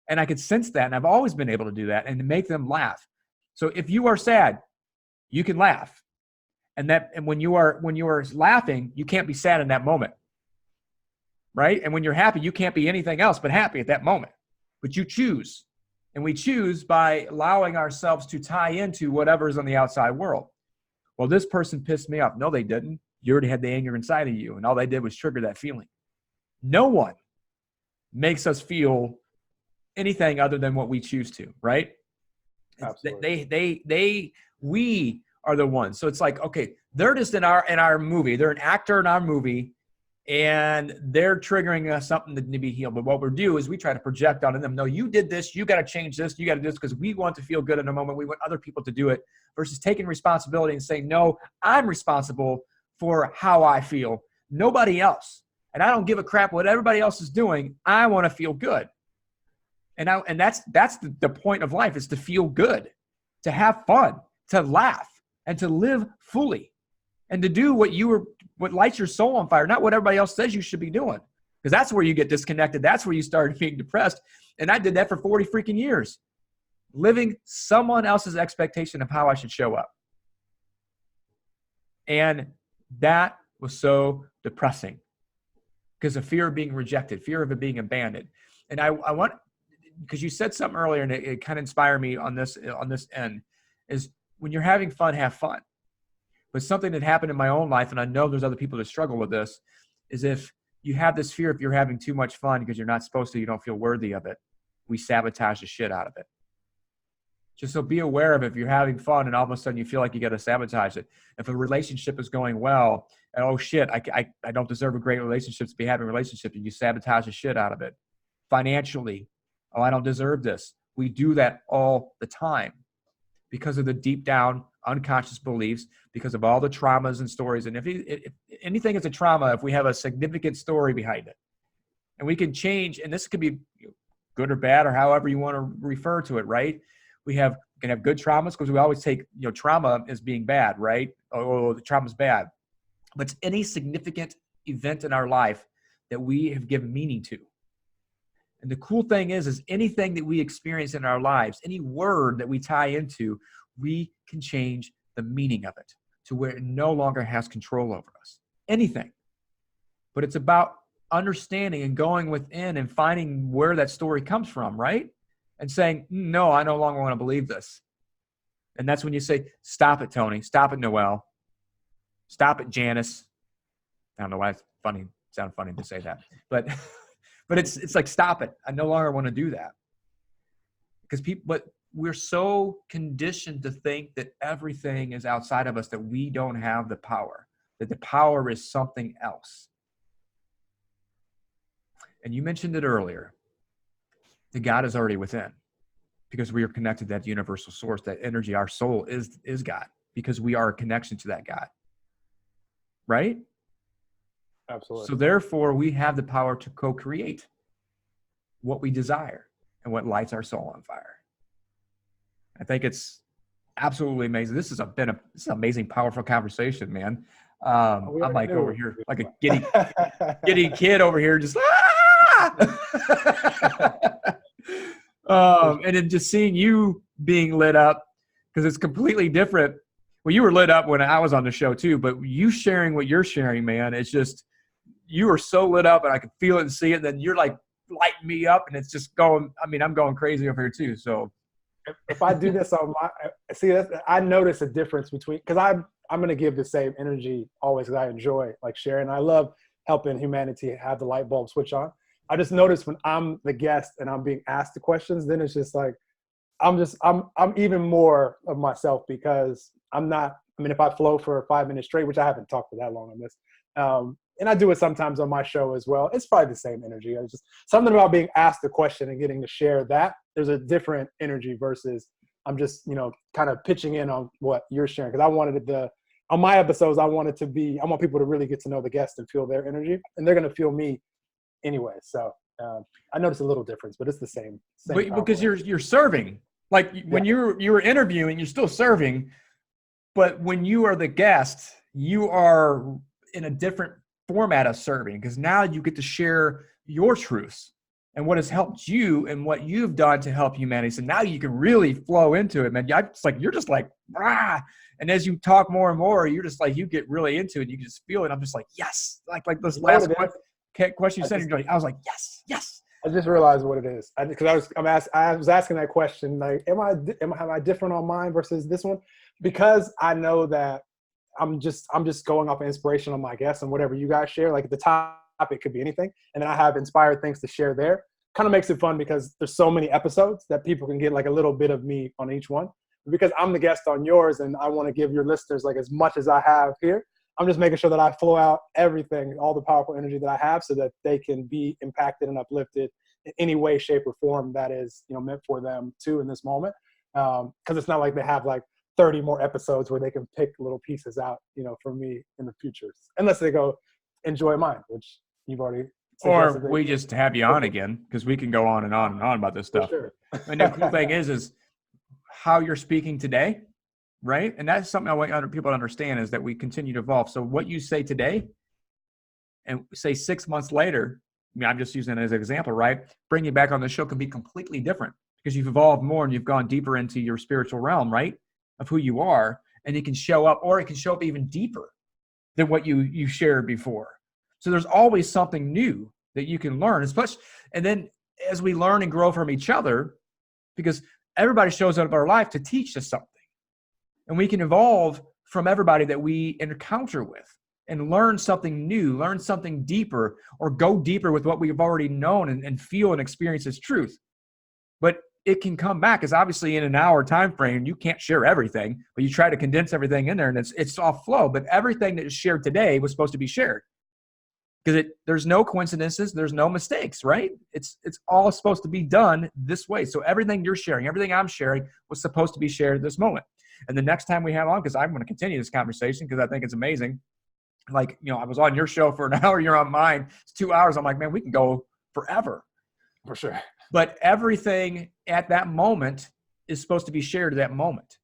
Speaker 1: And I can sense that. And I've always been able to do that and to make them laugh. So if you are sad, you can laugh. And when you are laughing, you can't be sad in that moment, right? And when you're happy, you can't be anything else but happy at that moment. But you choose. And we choose by allowing ourselves to tie into whatever is on the outside world. Well, this person pissed me off. No, they didn't. You already had the anger inside of you, and all they did was trigger that feeling. No one makes us feel anything other than what we choose to, right?
Speaker 2: Absolutely.
Speaker 1: We are the ones. So it's like, okay, they're just in our movie. They're an actor in our movie, and they're triggering us something that need to be healed. But what we do is we try to project onto them. No, you did this. You got to change this. You got to do this, because we want to feel good in a moment. We want other people to do it, versus taking responsibility and saying, no, I'm responsible for how I feel. Nobody else. And I don't give a crap what everybody else is doing. I want to feel good. And that's the point of life, is to feel good, to have fun, to laugh, and to live fully, and to do what lights your soul on fire, not what everybody else says you should be doing. Because that's where you get disconnected. That's where you start being depressed. And I did that for 40 freaking years, living someone else's expectation of how I should show up. And that was so depressing. because of fear of being rejected, fear of it being abandoned. And I want, because you said something earlier and it kind of inspired me on this end, is when you're having fun, have fun. But something that happened in my own life, and I know there's other people that struggle with this, is if you have this fear, if you're having too much fun because you're not supposed to, you don't feel worthy of it, we sabotage the shit out of it. Just so be aware of it. If you're having fun and all of a sudden you feel like you got to sabotage it. If a relationship is going well, and oh shit, I don't deserve a great relationship to be having a relationship, and you sabotage the shit out of it. Financially, oh, I don't deserve this. We do that all the time because of the deep down unconscious beliefs, because of all the traumas and stories. And if anything is a trauma, if we have a significant story behind it, and we can change, and this could be good or bad or however you want to refer to it, right? We can have good traumas because we always take, trauma as being bad, right? Oh, the trauma's bad. But it's any significant event in our life that we have given meaning to. And the cool thing is anything that we experience in our lives, any word that we tie into, we can change the meaning of it to where it no longer has control over us. Anything. But it's about understanding and going within and finding where that story comes from, right? And saying, no, I no longer want to believe this. And that's when you say, stop it, Tony. Stop it, Noel. Stop it, Janice. I don't know why it's funny. Sound funny to say that. But it's like, stop it. I no longer want to do that. But we're so conditioned to think that everything is outside of us, that we don't have the power, that the power is something else. And you mentioned it earlier. The God is already within, because we are connected to that universal source, that energy. Our soul is God, because we are a connection to that God. Right?
Speaker 2: Absolutely.
Speaker 1: So therefore, we have the power to co-create what we desire and what lights our soul on fire. I think it's absolutely amazing. This is an amazing, powerful conversation, man. I'm like over here, like a giddy kid over here, just and then just seeing you being lit up, because it's completely different. Well, you were lit up when I was on the show too, but you sharing what you're sharing, man, it's just, you are so lit up and I can feel it and see it. And then you're like lighting me up and it's just going, I'm going crazy over here too. So
Speaker 2: if I do this on I notice a difference between, because I'm going to give the same energy always, because I enjoy like sharing. I love helping humanity have the light bulb switch on. I just notice when I'm the guest and I'm being asked the questions, then it's just like, I'm even more of myself, because I'm not, if I flow for 5 minutes straight, which I haven't talked for that long on this, and I do it sometimes on my show as well, it's probably the same energy. It's just something about being asked a question and getting to share that. There's a different energy versus I'm just, kind of pitching in on what you're sharing. Because I wanted on my episodes, I want people to really get to know the guest and feel their energy, and they're going to feel me anyway. So I noticed a little difference, but it's the same
Speaker 1: because you're serving. Like when you were interviewing, you're still serving, but when you are the guest, you are in a different format of serving, because now you get to share your truths and what has helped you and what you've done to help humanity. So now you can really flow into it, man. You're just like, rah. And as you talk more and more, you're just like, you get really into it. You can just feel it. I'm just like, yes. Like this last question you said, I was like, yes. I
Speaker 2: just realized what it is. Because I was asking that question, like, am I different on mine versus this one? Because I know that I'm just going off of inspiration on my guests and whatever you guys share. Like the topic could be anything, and then I have inspired things to share there. Kind of makes it fun because there's so many episodes that people can get like a little bit of me on each one. Because I'm the guest on yours, and I want to give your listeners like as much as I have here. I'm just making sure that I flow out everything, all the powerful energy that I have, so that they can be impacted and uplifted in any way, shape, or form that is, meant for them too in this moment. Because it's not like they have like 30 more episodes where they can pick little pieces out, from me in the future, unless they go enjoy mine, which you've already.
Speaker 1: Or we just have you on again, because we can go on and on and on about this stuff.
Speaker 2: Sure.
Speaker 1: And the cool thing is how you're speaking today, right? And that's something I want other people to understand, is that we continue to evolve. So what you say today, and say 6 months later, I'm just using it as an example, right? Bring you back on the show can be completely different, because you've evolved more and you've gone deeper into your spiritual realm, right? Of who you are, and it can show up, or it can show up even deeper than what you shared before. So there's always something new that you can learn, especially, and then as we learn and grow from each other, because everybody shows up in our life to teach us something, and we can evolve from everybody that we encounter with and learn something new, learn something deeper, or go deeper with what we've already known and feel and experience as truth. But it can come back, because obviously in an hour time frame, you can't share everything, but you try to condense everything in there, and it's off flow. But everything that is shared today was supposed to be shared, because there's no coincidences, there's no mistakes, right? It's all supposed to be done this way. So everything you're sharing, everything I'm sharing was supposed to be shared at this moment. And the next time we have on, because I'm going to continue this conversation because I think it's amazing. Like, I was on your show for an hour, you're on mine. It's 2 hours. I'm like, man, we can go forever.
Speaker 2: For sure.
Speaker 1: But everything at that moment is supposed to be shared at that moment.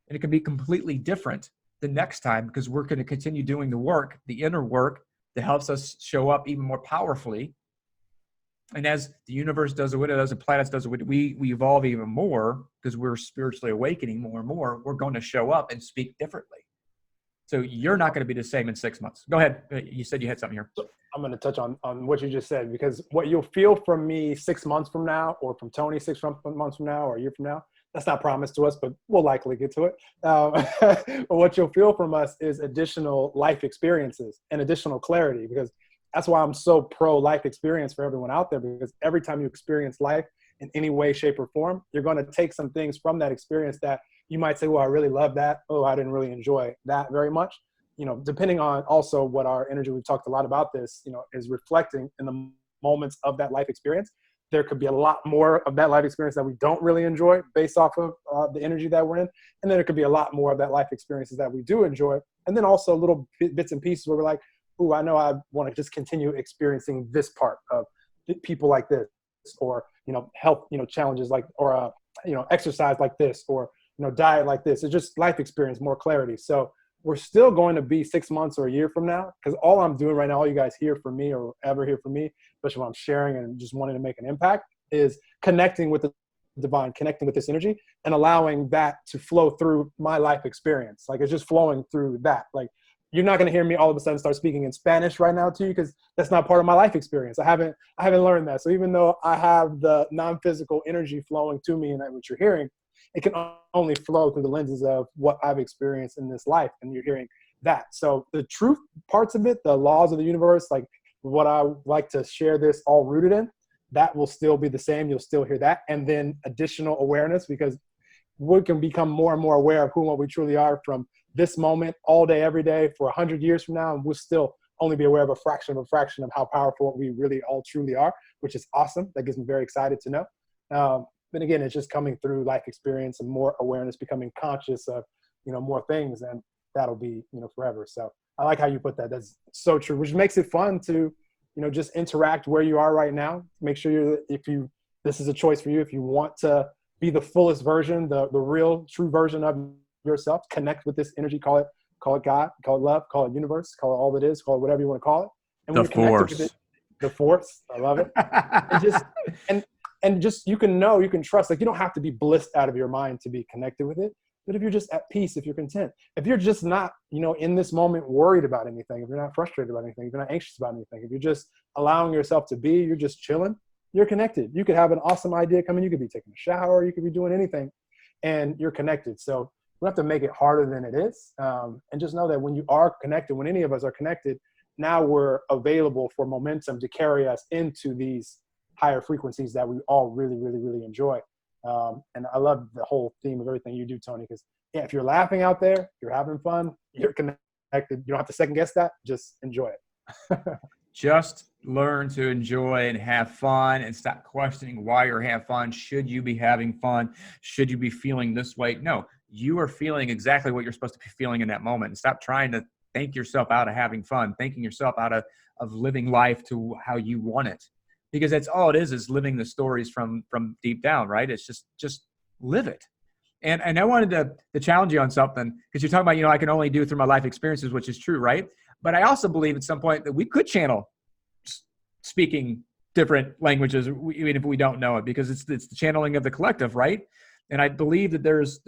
Speaker 1: And it can be completely different the next time, because we're going to continue doing the work, the inner work that helps us show up even more powerfully. And as the universe does what it does, the planets does what we evolve even more, because we're spiritually awakening more and more, we're going to show up and speak differently. So you're not going to be the same in 6 months. Go ahead. You said you had something here.
Speaker 2: I'm going to touch on what you just said, because what you'll feel from me 6 months from now, or from Tony 6 months from now, or a year from now, that's not promised to us, but we'll likely get to it. But what you'll feel from us is additional life experiences and additional clarity, because that's why I'm so pro life experience for everyone out there, because every time you experience life in any way, shape, or form, you're going to take some things from that experience that you might say, well, I really love that. Oh, I didn't really enjoy that very much. Depending on also what our energy, we've talked a lot about this, is reflecting in the moments of that life experience. There could be a lot more of that life experience that we don't really enjoy based off of the energy that we're in. And then there could be a lot more of that life experiences that we do enjoy. And then also little bits and pieces where we're like, ooh, I know I want to just continue experiencing this part of people like this, or, health, challenges like, or, exercise like this, or, diet like this. It's just life experience, more clarity. So we're still going to be 6 months or a year from now, because all I'm doing right now, all you guys hear from me or ever hear from me, especially when I'm sharing and just wanting to make an impact, is connecting with the divine, connecting with this energy, and allowing that to flow through my life experience. Like, it's just flowing through that. Like, you're not going to hear me all of a sudden start speaking in Spanish right now to you, because that's not part of my life experience. I haven't learned that. So even though I have the non-physical energy flowing to me and that what you're hearing, it can only flow through the lenses of what I've experienced in this life. And you're hearing that. So the truth parts of it, the laws of the universe, like what I like to share this all rooted in, that will still be the same. You'll still hear that. And then additional awareness, because we can become more and more aware of who and what we truly are from this moment, all day, every day, for 100 years from now. And we'll still only be aware of a fraction of how powerful we really all truly are, which is awesome. That gets me very excited to know. But again, it's just coming through life experience and more awareness, becoming conscious of, more things, and that'll be, forever. So I like how you put that. That's so true, which makes it fun to, just interact where you are right now. Make sure this is a choice for you. If you want to be the fullest version, the real true version of yourself, connect with this energy, call it God, call it love, call it universe, call it all that is, call it whatever you want to call it. And when
Speaker 1: The
Speaker 2: you're connected
Speaker 1: force.
Speaker 2: with it, the force, I love it. And just, you can trust, like, you don't have to be blissed out of your mind to be connected with it. But if you're just at peace, if you're content, if you're just not, in this moment worried about anything, if you're not frustrated about anything, if you're not anxious about anything, if you're just allowing yourself to be, you're just chilling, you're connected. You could have an awesome idea coming. You could be taking a shower. You could be doing anything, and you're connected. So we have to make it harder than it is. And just know that when you are connected, when any of us are connected, now we're available for momentum to carry us into these higher frequencies that we all really, really, really enjoy. And I love the whole theme of everything you do, Tony, because if you're laughing out there, you're having fun, you're connected, you don't have to second guess that, just enjoy it.
Speaker 1: Just learn to enjoy and have fun, and stop questioning why you're having fun. Should you be having fun? Should you be feeling this way? No, you are feeling exactly what you're supposed to be feeling in that moment. And stop trying to think yourself out of having fun, thinking yourself out of living life to how you want it. Because that's all it is living the stories from deep down, right? It's just live it. And I wanted to challenge you on something, because you're talking about, I can only do through my life experiences, which is true, right? But I also believe at some point that we could channel speaking different languages, even if we don't know it, because it's the channeling of the collective, right? And I believe that there's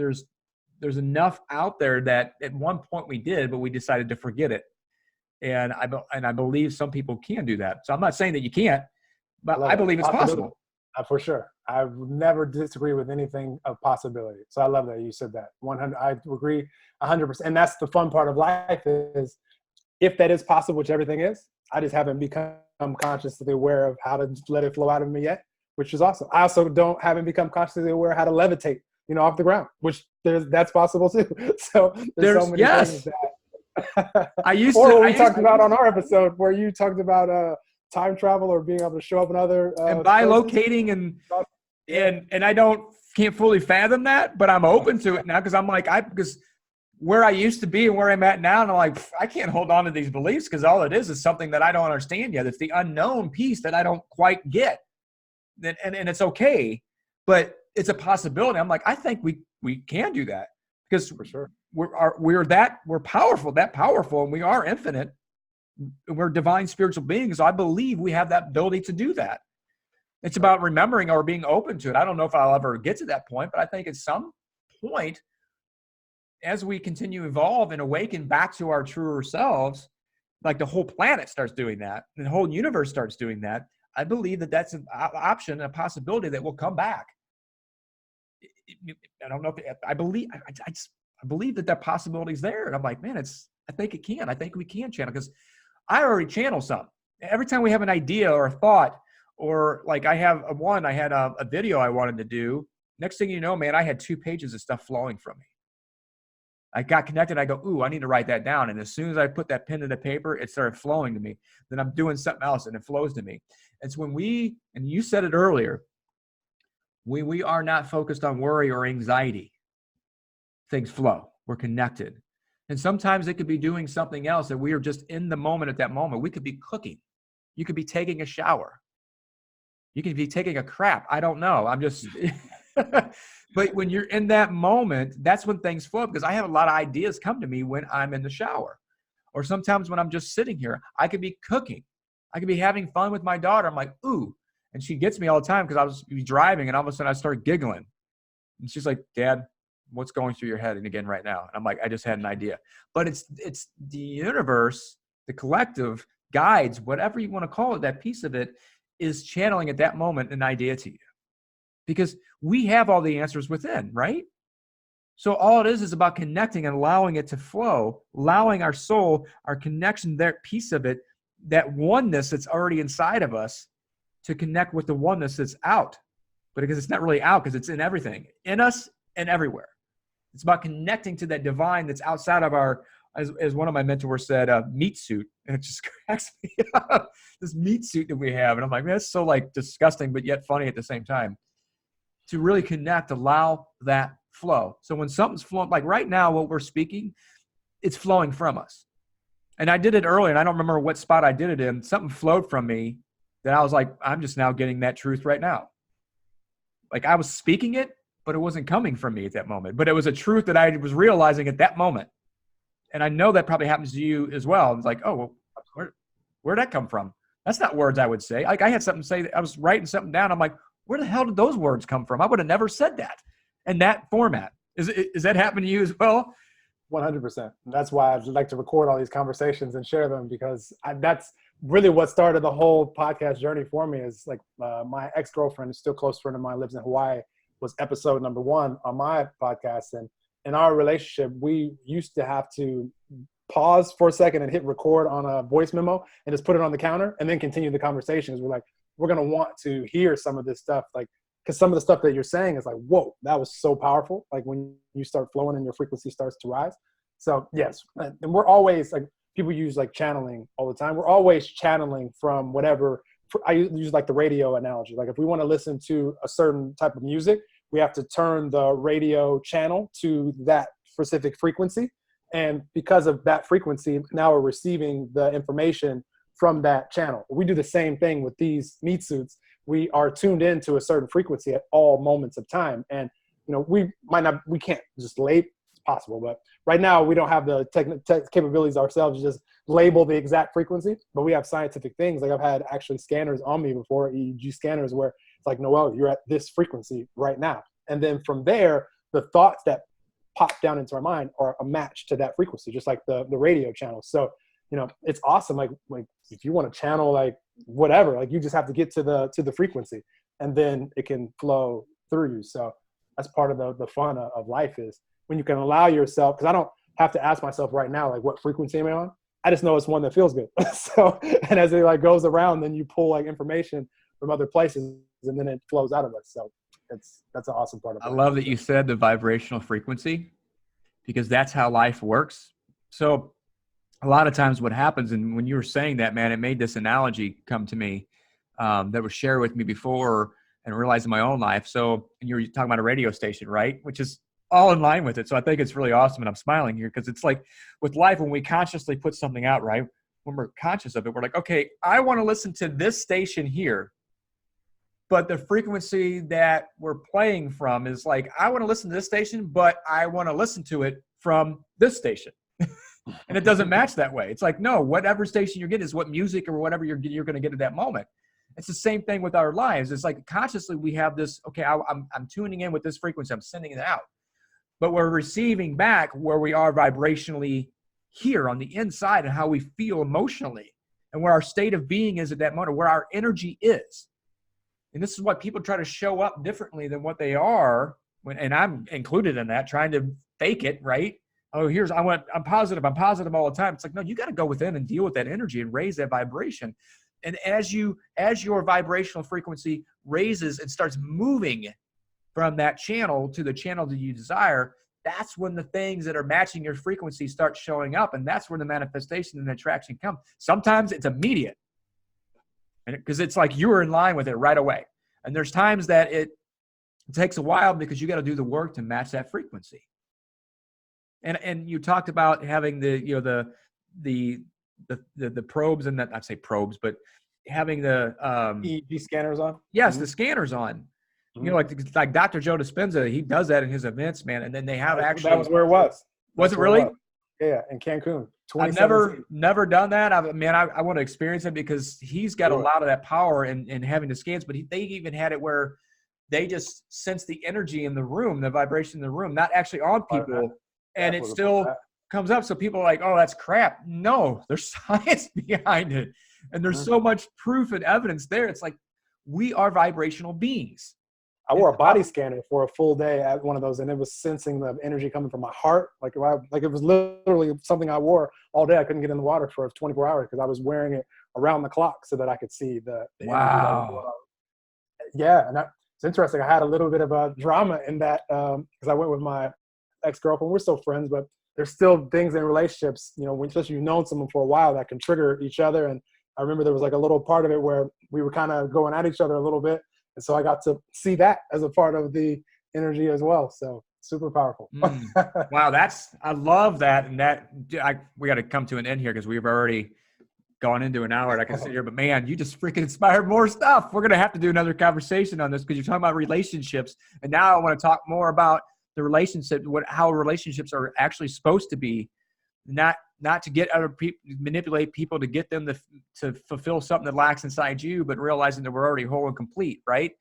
Speaker 1: enough out there that at one point we did, but we decided to forget it. And I believe some people can do that. So I'm not saying that you can't, but I
Speaker 2: it.
Speaker 1: believe it's possible.
Speaker 2: For sure. I would never disagree with anything of possibility. So I love that you said that. 100. I agree 100%. And that's the fun part of life is if that is possible, which everything is, I just haven't become consciously aware of how to let it flow out of me yet, which is awesome. I also haven't become consciously aware of how to levitate, off the ground, which that's possible too. So there's so many things that
Speaker 1: I used
Speaker 2: or
Speaker 1: to,
Speaker 2: what we talked about on our episode where you talked about time travel or being able to show up in other
Speaker 1: and bilocating and I can't fully fathom that, but I'm open to it now because I'm like, because where I used to be and where I'm at now, and I'm like, I can't hold on to these beliefs because all it is something that I don't understand yet. It's the unknown piece that I don't quite get. And it's okay, but it's a possibility. I'm like, I think we can do that because
Speaker 2: for sure
Speaker 1: we're powerful, and we are infinite. We're divine spiritual beings. So I believe we have that ability to do that. It's about remembering or being open to it. I don't know if I'll ever get to that point, but I think at some point, as we continue to evolve and awaken back to our truer selves, like the whole planet starts doing that, and the whole universe starts doing that, I believe that that's an option, a possibility that will come back. I don't know if I believe that possibility is there, and I'm like, man, I think it can. I think we can channel because I already channel some. Every time we have an idea or a thought, or like I had a video I wanted to do. Next thing you know, man, I had 2 pages of stuff flowing from me. I got connected. I go, ooh, I need to write that down. And as soon as I put that pen to the paper, it started flowing to me. Then I'm doing something else and it flows to me. It's when and you said it earlier, when we are not focused on worry or anxiety, things flow. We're connected. And sometimes it could be doing something else that we are just in the moment at that moment. We could be cooking. You could be taking a shower. You could be taking a crap. I don't know. I'm just, but when you're in that moment, that's when things flow because I have a lot of ideas come to me when I'm in the shower. Or sometimes when I'm just sitting here, I could be cooking. I could be having fun with my daughter. I'm like, ooh. And she gets me all the time because I was driving and all of a sudden I start giggling. And she's like, Dad, what's going through your head and again right now? And I'm like, I just had an idea. But it's the universe, the collective guides, whatever you want to call it, that piece of it is channeling at that moment an idea to you. Because we have all the answers within, right? So all it is about connecting and allowing it to flow, allowing our soul, our connection, that piece of it, that oneness that's already inside of us to connect with the oneness that's out. But because it's not really out, because it's in everything, in us and everywhere. It's about connecting to that divine that's outside of our, as one of my mentors said, meat suit. And it just cracks me up, this meat suit that we have. And I'm like, man, it's so like disgusting, but yet funny at the same time. To really connect, allow that flow. So when something's flowing, like right now, what we're speaking, it's flowing from us. And I did it earlier, and I don't remember what spot I did it in. Something flowed from me that I was like, I'm just now getting that truth right now. Like I was speaking it, but it wasn't coming from me at that moment. But it was a truth that I was realizing at that moment. And I know that probably happens to you as well. It's like, oh, well, where'd that come from? That's not words I would say. Like I had something to say, I was writing something down. I'm like, where the hell did those words come from? I would have never said that in that format. Is that happening to you as well?
Speaker 2: 100%. That's why I'd like to record all these conversations and share them because that's really what started the whole podcast journey for me is like my ex-girlfriend is still a close friend of mine, lives in Hawaii, was episode number 1 on my podcast. And in our relationship, we used to have to pause for a second and hit record on a voice memo and just put it on the counter and then continue the conversations. We're like, we're going to want to hear some of this stuff. Like, because some of the stuff that you're saying is like, whoa, that was so powerful. Like when you start flowing and your frequency starts to rise. So yes. And we're always like, people use like channeling all the time. We're always channeling from whatever. I use like the radio analogy. Like if we want to listen to a certain type of music, we have to turn the radio channel to that specific frequency. And because of that frequency, now we're receiving the information from that channel. We do the same thing with these meat suits. We are tuned into a certain frequency at all moments of time. And, you know, we can't just label, it's possible, but right now we don't have the capabilities ourselves to just label the exact frequency, but we have scientific things. Like I've had actually scanners on me before, EEG scanners, where it's like, Noel, you're at this frequency right now. And then from there, the thoughts that pop down into our mind are a match to that frequency, just like the radio channel. So it's awesome. Like if you want to channel like whatever, like you just have to get to the frequency, and then it can flow through you. So that's part of the fun of life, is when you can allow yourself, because I don't have to ask myself right now, like, what frequency am I on? I just know it's one that feels good. So, and as it like goes around, then you pull like information from other places, and then it flows out of us. So that's an awesome part of
Speaker 1: I
Speaker 2: life.
Speaker 1: love that you said the vibrational frequency, because that's how life works. So a lot of times what happens, and when you were saying that, man, it made this analogy come to me that was shared with me before and realized in my own life. So, and you were talking about a radio station, right? Which is all in line with it. So I think it's really awesome. And I'm smiling here because it's like with life, when we consciously put something out, right? When we're conscious of it, we're like, okay, I want to listen to this station here, but the frequency that we're playing from is like, I want to listen to this station, but I want to listen to it from this station. And it doesn't match that way. It's like, no, whatever station you're getting is what music or whatever you're going to get at that moment. It's the same thing with our lives. It's like consciously we have this, okay, I'm tuning in with this frequency, I'm sending it out. But we're receiving back where we are vibrationally here on the inside and how we feel emotionally and where our state of being is at that moment, where our energy is. And this is what people try to show up differently than what they are. And I'm included in that, trying to fake it, right? Oh, I'm positive all the time. It's like, no, you got to go within and deal with that energy and raise that vibration. And as your vibrational frequency raises and starts moving from that channel to the channel that you desire, that's when the things that are matching your frequency start showing up. And that's where the manifestation and attraction come. Sometimes it's immediate, and because it's like you're in line with it right away. And there's times that it takes a while because you got to do the work to match that frequency. And you talked about having the probes, and that, I'd say probes, but having the
Speaker 2: EEG scanners on.
Speaker 1: Yes, the scanners on.
Speaker 2: Mm-hmm.
Speaker 1: Like Dr. Joe Dispenza, he does that in his events, man. And then they have
Speaker 2: That was where it was.
Speaker 1: Was it really?
Speaker 2: Yeah, in Cancun.
Speaker 1: I've never done that. I want to experience it because he's got a lot of that power in having the scans. But they even had it where they just sense the energy in the room, the vibration in the room, not actually on people. And it still comes up. So people are like, oh, that's crap. No, there's science behind it. And there's so much proof and evidence there. It's like, we are vibrational beings.
Speaker 2: I wore a body scanner for a full day at one of those, and it was sensing the energy coming from my heart. Like it was literally something I wore all day. I couldn't get in the water for 24 hours because I was wearing it around the clock so that I could see the energy that was going on. Yeah, and it's interesting. I had a little bit of a drama in that because I went with my ex-girlfriend. We're still friends, but there's still things in relationships, especially you've known someone for a while, that can trigger each other. And I remember there was like a little part of it where we were kind of going at each other a little bit. And so I got to see that as a part of the energy as well. So super powerful.
Speaker 1: Wow. I love that. And we got to come to an end here because we've already gone into an hour and I can sit here, but man, you just freaking inspired more stuff. We're going to have to do another conversation on this because you're talking about relationships. And now I want to talk more about the relationship, how relationships are actually supposed to be, not to get other people, manipulate people to get them to fulfill something that lacks inside you, but realizing that we're already whole and complete, right?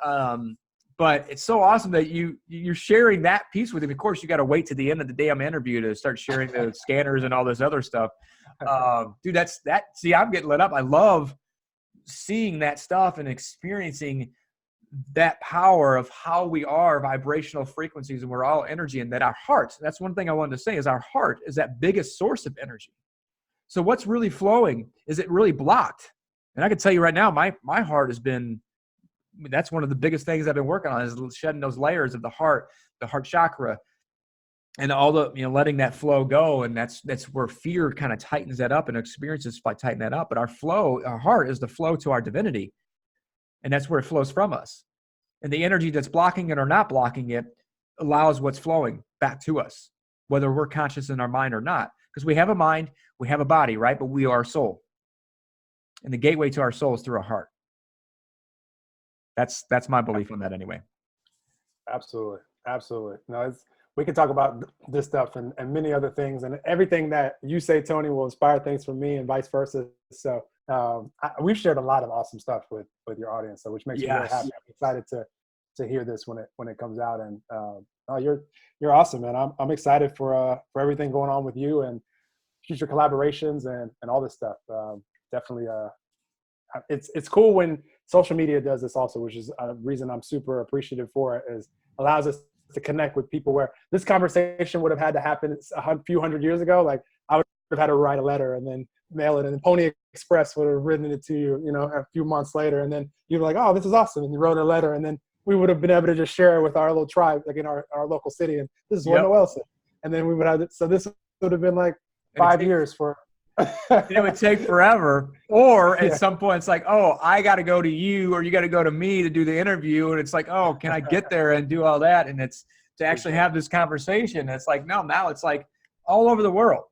Speaker 1: But it's so awesome that you're sharing that piece with him. Of course, you got to wait to the end of the damn interview to start sharing the scanners and all this other stuff. Dude, see, I'm getting lit up. I love seeing that stuff and experiencing that power of how we are vibrational frequencies, and we're all energy, and that our heart, that's one thing I wanted to say, is our heart is that biggest source of energy. So what's really flowing, is it really blocked? And I can tell you right now, my heart has been, that's one of the biggest things I've been working on, is shedding those layers of the heart chakra, and all the, letting that flow go. And that's where fear kind of tightens that up, and experiences by tighten that up. But our heart is the flow to our divinity. And that's where it flows from us. And the energy that's blocking it or not blocking it allows what's flowing back to us, whether we're conscious in our mind or not. Because we have a mind, we have a body, right? But we are a soul. And the gateway to our soul is through our heart. That's my belief on that anyway.
Speaker 2: Absolutely. Absolutely. No, we can talk about this stuff and many other things, and everything that you say, Tony, will inspire things from me and vice versa. So we've shared a lot of awesome stuff with your audience, so which makes me really happy. I'm excited to hear this when it comes out. And you're awesome, man. I'm excited for everything going on with you, and future collaborations and all this stuff. Definitely, it's cool when social media does this also, which is a reason I'm super appreciative for it, is allows us to connect with people where this conversation would have had to happen a few hundred years ago. Like I would have had to write a letter and then mail it, and then Pony Express would have written it to you, a few months later. And then you're like, oh, this is awesome. And you wrote a letter, and then we would have been able to just share it with our little tribe, like in our local city. And this is what Noel said. And then we would have, so this would have been like 5 years for.
Speaker 1: It would take forever. Or at some point it's like, oh, I got to go to you, or you got to go to me to do the interview. And it's like, oh, can I get there and do all that? And it's to actually have this conversation. It's like, no, now it's like all over the world.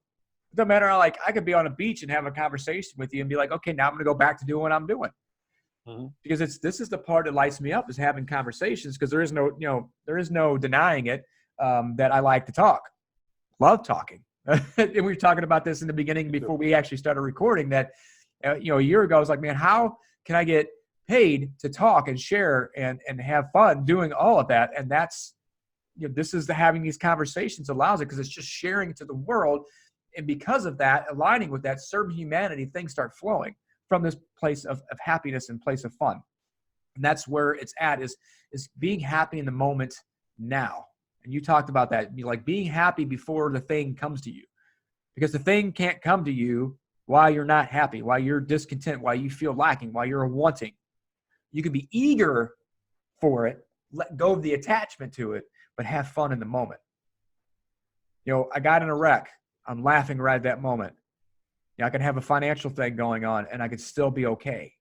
Speaker 1: It doesn't matter. Like I could be on a beach and have a conversation with you and be like, okay, now I'm going to go back to doing what I'm doing. Because this is the part that lights me up, is having conversations, because there is no denying it, that I like to talk. Love talking. And we were talking about this in the beginning before we actually started recording, that a year ago I was like, man, how can I get paid to talk and share and have fun doing all of that? And that's, this is having these conversations allows it, because it's just sharing to the world. And because of that, aligning with that, serving humanity, things start flowing from this place of happiness and place of fun. And that's where it's at, is being happy in the moment now. And you talked about that, like being happy before the thing comes to you, because the thing can't come to you while you're not happy, while you're discontent, while you feel lacking, while you're wanting. You can be eager for it, let go of the attachment to it, but have fun in the moment. I got in a wreck. I'm laughing right at that moment. I can have a financial thing going on and I could still be okay.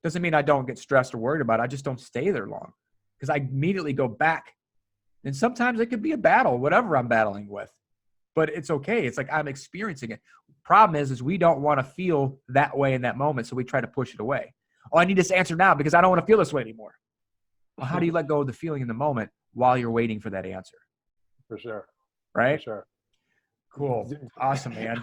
Speaker 1: Doesn't mean I don't get stressed or worried about it. I just don't stay there long, because I immediately go back. And sometimes it could be a battle, whatever I'm battling with, but it's okay. It's like I'm experiencing it. Problem is we don't want to feel that way in that moment. So we try to push it away. Oh, I need this answer now because I don't want to feel this way anymore. Well, how do you let go of the feeling in the moment while you're waiting for that answer?
Speaker 2: For sure.
Speaker 1: Right?
Speaker 2: For sure.
Speaker 1: Cool. Awesome, man.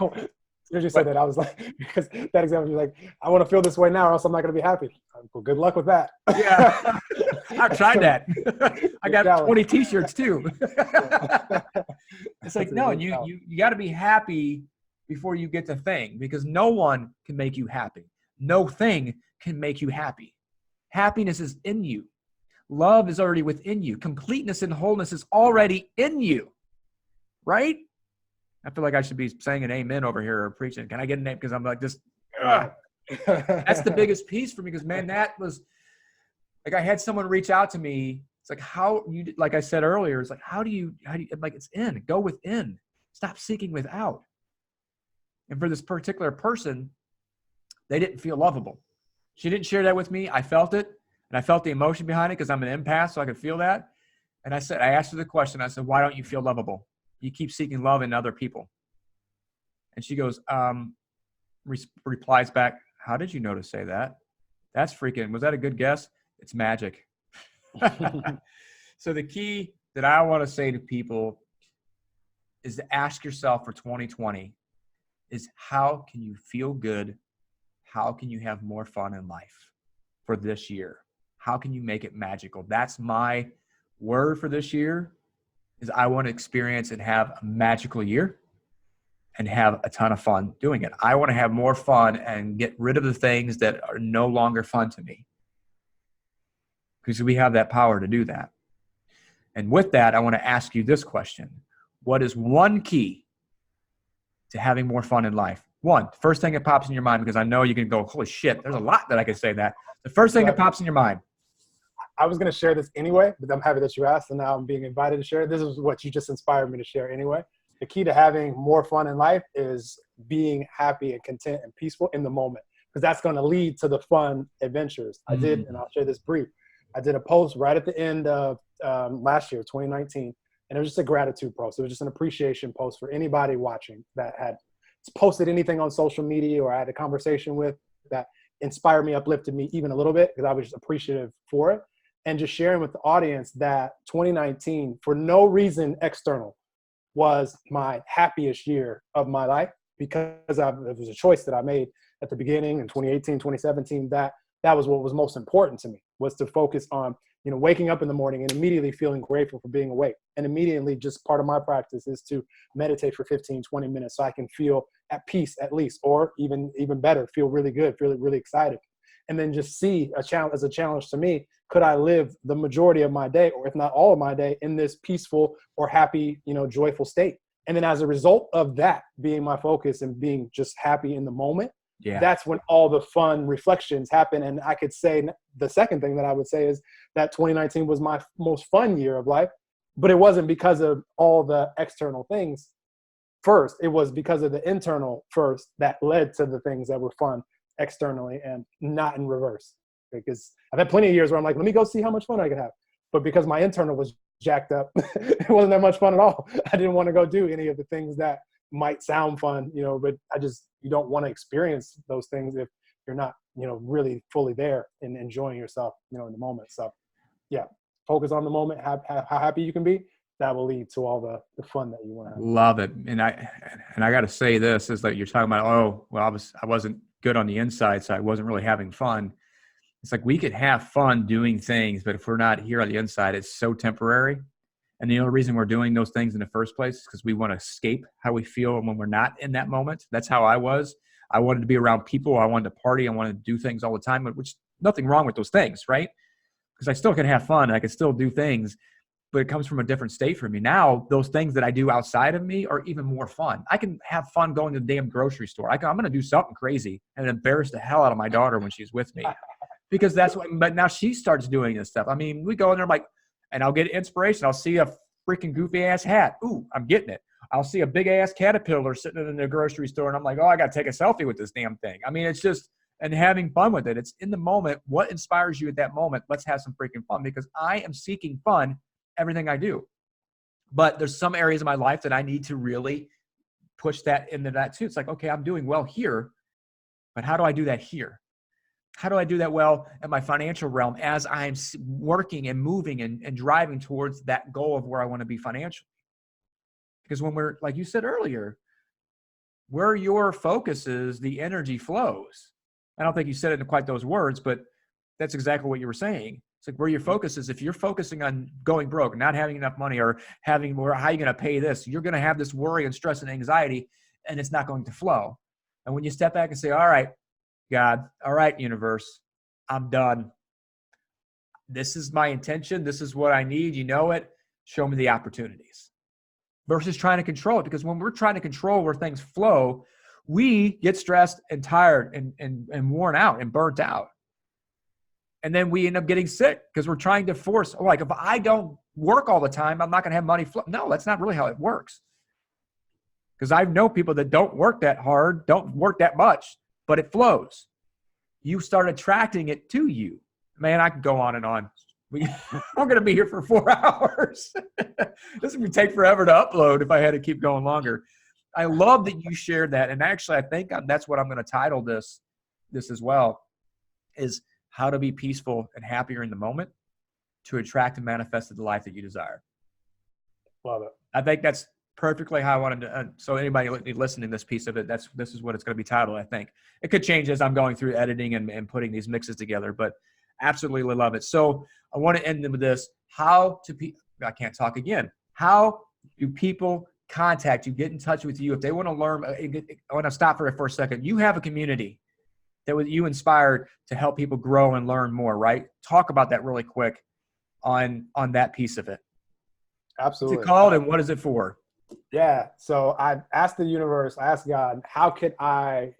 Speaker 2: As you said that, I was like, because that example, you're like, I want to feel this way now, or else I'm not going to be happy. Well, good luck with that.
Speaker 1: Yeah, I've tried that. I got 20 T-shirts too. It's like, no, you got to be happy before you get the thing, because no one can make you happy. No thing can make you happy. Happiness is in you. Love is already within you. Completeness and wholeness is already in you. Right? I feel like I should be saying an amen over here or preaching. Can I get a name? Because I'm like this. That's the biggest piece for me, because, man, that was like, I had someone reach out to me. It's like, like I said earlier, it's like, how do you, like, it's in, go within, stop seeking without. And for this particular person, they didn't feel lovable. She didn't share that with me. I felt it, and I felt the emotion behind it, because I'm an empath, so I could feel that. And I asked her the question. I said, why don't you feel lovable? You keep seeking love in other people. And she goes, replies back, how did you know to say that? That's freaking, was that a good guess? It's magic. So the key that I want to say to people is to ask yourself for 2020 is, how can you feel good? How can you have more fun in life for this year? How can you make it magical? That's my word for this year, is I want to experience and have a magical year and have a ton of fun doing it. I want to have more fun and get rid of the things that are no longer fun to me, because we have that power to do that. And with that, I want to ask you this question. What is one key to having more fun in life? One, first thing that pops in your mind, because I know you can go, holy shit, there's a lot that I could say that. The first thing that pops in your mind.
Speaker 2: I was going to share this anyway, but I'm happy that you asked, and now I'm being invited to share. This is what you just inspired me to share anyway. The key to having more fun in life is being happy and content and peaceful in the moment, because that's going to lead to the fun adventures. I did, and I'll share this brief. I did a post right at the end of last year, 2019, and it was just a gratitude post. It was just an appreciation post for anybody watching that had posted anything on social media or I had a conversation with that inspired me, uplifted me even a little bit, because I was just appreciative for it. And just sharing with the audience that 2019, for no reason external, was my happiest year of my life, because it was a choice that I made at the beginning in 2018, 2017, that was what was most important to me, was to focus on waking up in the morning and immediately feeling grateful for being awake. And immediately, just part of my practice is to meditate for 15, 20 minutes so I can feel at peace at least, or even better, feel really good, feel really excited. And then just see a challenge to me. Could I live the majority of my day, or if not all of my day, in this peaceful or happy, joyful state? And then as a result of that being my focus and being just happy in the moment, that's when all the fun reflections happen. And I could say the second thing that I would say is that 2019 was my most fun year of life, but it wasn't because of all the external things first. It was because of the internal first that led to the things that were fun externally, and not in reverse. Because I've had plenty of years where I'm like, let me go see how much fun I could have. But because my internal was jacked up, it wasn't that much fun at all. I didn't want to go do any of the things that might sound fun, but you don't want to experience those things if you're not, really fully there and enjoying yourself, in the moment. So yeah, focus on the moment, how happy you can be. That will lead to all the fun that you want to have.
Speaker 1: Love it. And I got to say this is that you're talking about, I wasn't good on the inside, so I wasn't really having fun. It's like we could have fun doing things, but if we're not here on the inside, it's so temporary. And the only reason we're doing those things in the first place is because we want to escape how we feel when we're not in that moment. That's how I was. I wanted to be around people. I wanted to party. I wanted to do things all the time, which nothing wrong with those things, right? Because I still can have fun. I can still do things, but it comes from a different state for me. Now, those things that I do outside of me are even more fun. I can have fun going to the damn grocery store. I'm going to do something crazy and embarrass the hell out of my daughter when she's with me. Because that's what, but now she starts doing this stuff. I mean, we go in there like, and I'll get inspiration. I'll see a freaking goofy ass hat. Ooh, I'm getting it. I'll see a big ass caterpillar sitting in the grocery store, and I'm like, oh, I got to take a selfie with this damn thing. I mean, it's just, and having fun with it. It's in the moment. What inspires you at that moment? Let's have some freaking fun, because I am seeking fun everything I do. But there's some areas of my life that I need to really push that into that too. It's like, okay, I'm doing well here, but how do I do that here? How do I do that well in my financial realm as I'm working and moving and driving towards that goal of where I want to be financially? Because when we're, like you said earlier, where your focus is, the energy flows. I don't think you said it in quite those words, but that's exactly what you were saying. It's like where your focus is. If you're focusing on going broke, not having enough money, or having more, how are you going to pay this? You're going to have this worry and stress and anxiety, and it's not going to flow. And when you step back and say, all right, God, all right, universe, I'm done. This is my intention. This is what I need. You know it. Show me the opportunities. Versus trying to control it. Because when we're trying to control where things flow, we get stressed and tired and worn out and burnt out. And then we end up getting sick because we're trying to force, like, if I don't work all the time, I'm not going to have money flow. No, that's not really how it works. Because I know people that don't work that hard, don't work that much, but it flows. You start attracting it to you. Man, I could go on and on. I'm going to be here for 4 hours. This would take forever to upload if I had to keep going longer. I love that you shared that. And actually, I think that's what I'm going to title this as well, is how to be peaceful and happier in the moment to attract and manifest the life that you desire.
Speaker 2: Love it.
Speaker 1: I think that's perfectly how I wanted to. So anybody listening to this piece of it, this is what it's going to be titled. I think it could change as I'm going through editing and putting these mixes together, but absolutely love it. So I want to end with this: I can't talk again. How do people contact you, get in touch with you if they want to learn? I want to stop for a second. You have a community that you inspired to help people grow and learn more, right? Talk about that really quick on that piece of it.
Speaker 2: Absolutely.
Speaker 1: What's it called and what is it for?
Speaker 2: Yeah. So I asked the universe, I asked God, how could I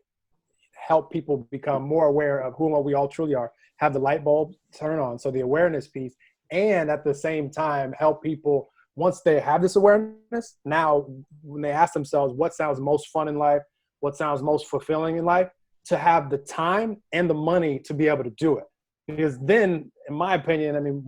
Speaker 2: help people become more aware of who we all truly are, have the light bulb turn on, so the awareness piece, and at the same time help people, once they have this awareness, now when they ask themselves what sounds most fun in life, what sounds most fulfilling in life, to have the time and the money to be able to do it. Because then, in my opinion, I mean,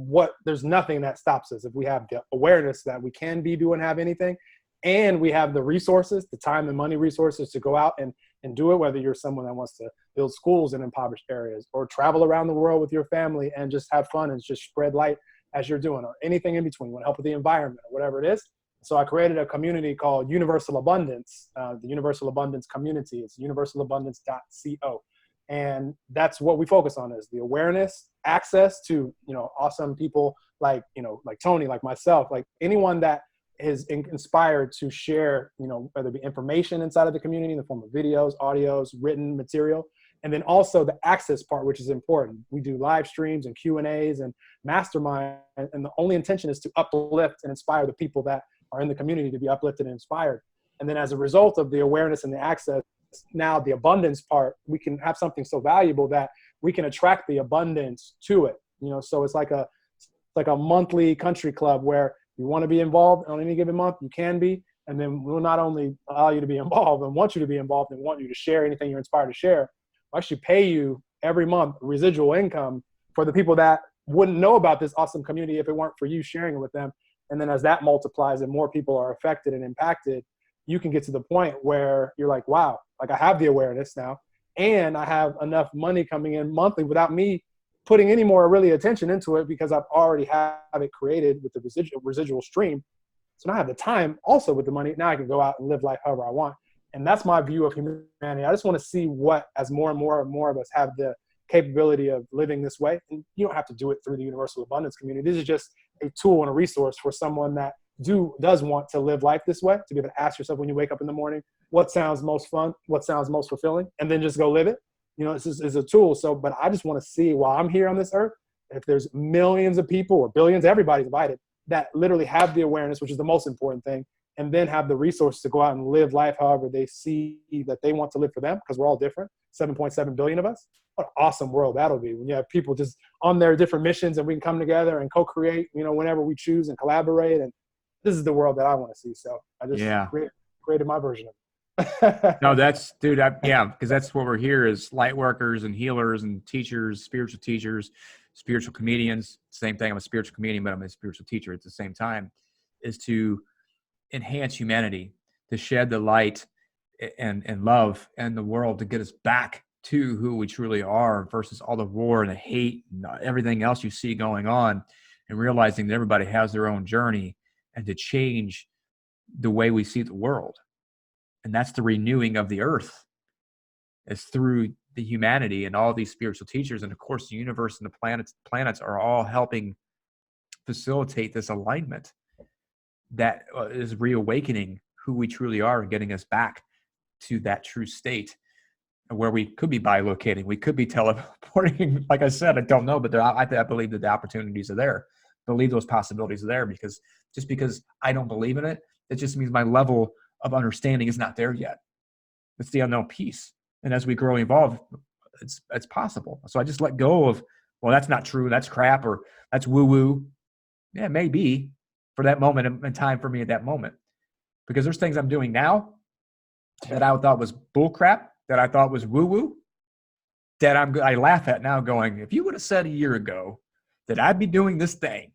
Speaker 2: there's nothing that stops us if we have the awareness that we can do and have anything, and we have the resources, the time and money resources to go out and do it, whether you're someone that wants to build schools in impoverished areas or travel around the world with your family and just have fun and just spread light as you're doing, or anything in between, want to help with the environment or whatever it is. So I created a community called Universal Abundance, the Universal Abundance community. It's universalabundance.co. And that's what we focus on, is the awareness, access to, awesome people like, like Tony, like myself, like anyone that is inspired to share, whether it be information inside of the community in the form of videos, audios, written material, and then also the access part, which is important. We do live streams and Q&As and mastermind, and the only intention is to uplift and inspire the people that are in the community to be uplifted and inspired. And then as a result of the awareness and the access, now the abundance part, we can have something so valuable that we can attract the abundance to it. So it's like a monthly country club where you want to be involved on any given month, you can be. And then we'll not only allow you to be involved and want you to be involved and want you to share anything you're inspired to share, we'll actually pay you every month residual income for the people that wouldn't know about this awesome community if it weren't for you sharing it with them. And then as that multiplies and more people are affected and impacted, you can get to the point where you're like, wow, like I have the awareness now and I have enough money coming in monthly without me putting any more really attention into it because I've already have it created with the residual stream. So now I have the time also with the money. Now I can go out and live life however I want. And that's my view of humanity. I just want to see what, as more and more and more of us have the capability of living this way. And you don't have to do it through the Universal Abundance community. This is just a tool and a resource for someone that does want to live life this way, to be able to ask yourself when you wake up in the morning, what sounds most fun, what sounds most fulfilling, and then just go live it. This is a tool. So, but I just want to see while I'm here on this earth, if there's millions of people or billions, everybody's invited, that literally have the awareness, which is the most important thing, and then have the resources to go out and live life however they see that they want to live for them, because we're all different, 7.7 billion of us. What an awesome world that'll be when you have people just on their different missions and we can come together and co-create, whenever we choose and collaborate. And this is the world that I want to see. So I just created my version of it.
Speaker 1: No, that's, dude, because that's what we're here is light workers and healers and teachers, spiritual comedians. Same thing. I'm a spiritual comedian, but I'm a spiritual teacher at the same time, is to enhance humanity, to shed the light and love in the world, to get us back to who we truly are versus all the war and the hate and everything else you see going on, and realizing that everybody has their own journey, and to change the way we see the world. And that's the renewing of the earth, is through the humanity and all these spiritual teachers. And of course, the universe and the planets are all helping facilitate this alignment that is reawakening who we truly are and getting us back to that true state where we could be bilocating. We could be teleporting. Like I said, I don't know, but I believe that the opportunities are there. I believe those possibilities are there, because just because I don't believe in it, it just means my level of understanding is not there yet. It's the unknown piece. And as we grow and evolve, it's possible. So I just let go of, well, that's not true. That's crap, or that's woo-woo. Yeah, it may be for that moment in time for me at that moment. Because there's things I'm doing now that I thought was bull crap, that I thought was woo-woo, that I laugh at now going, if you would have said a year ago that I'd be doing this thing,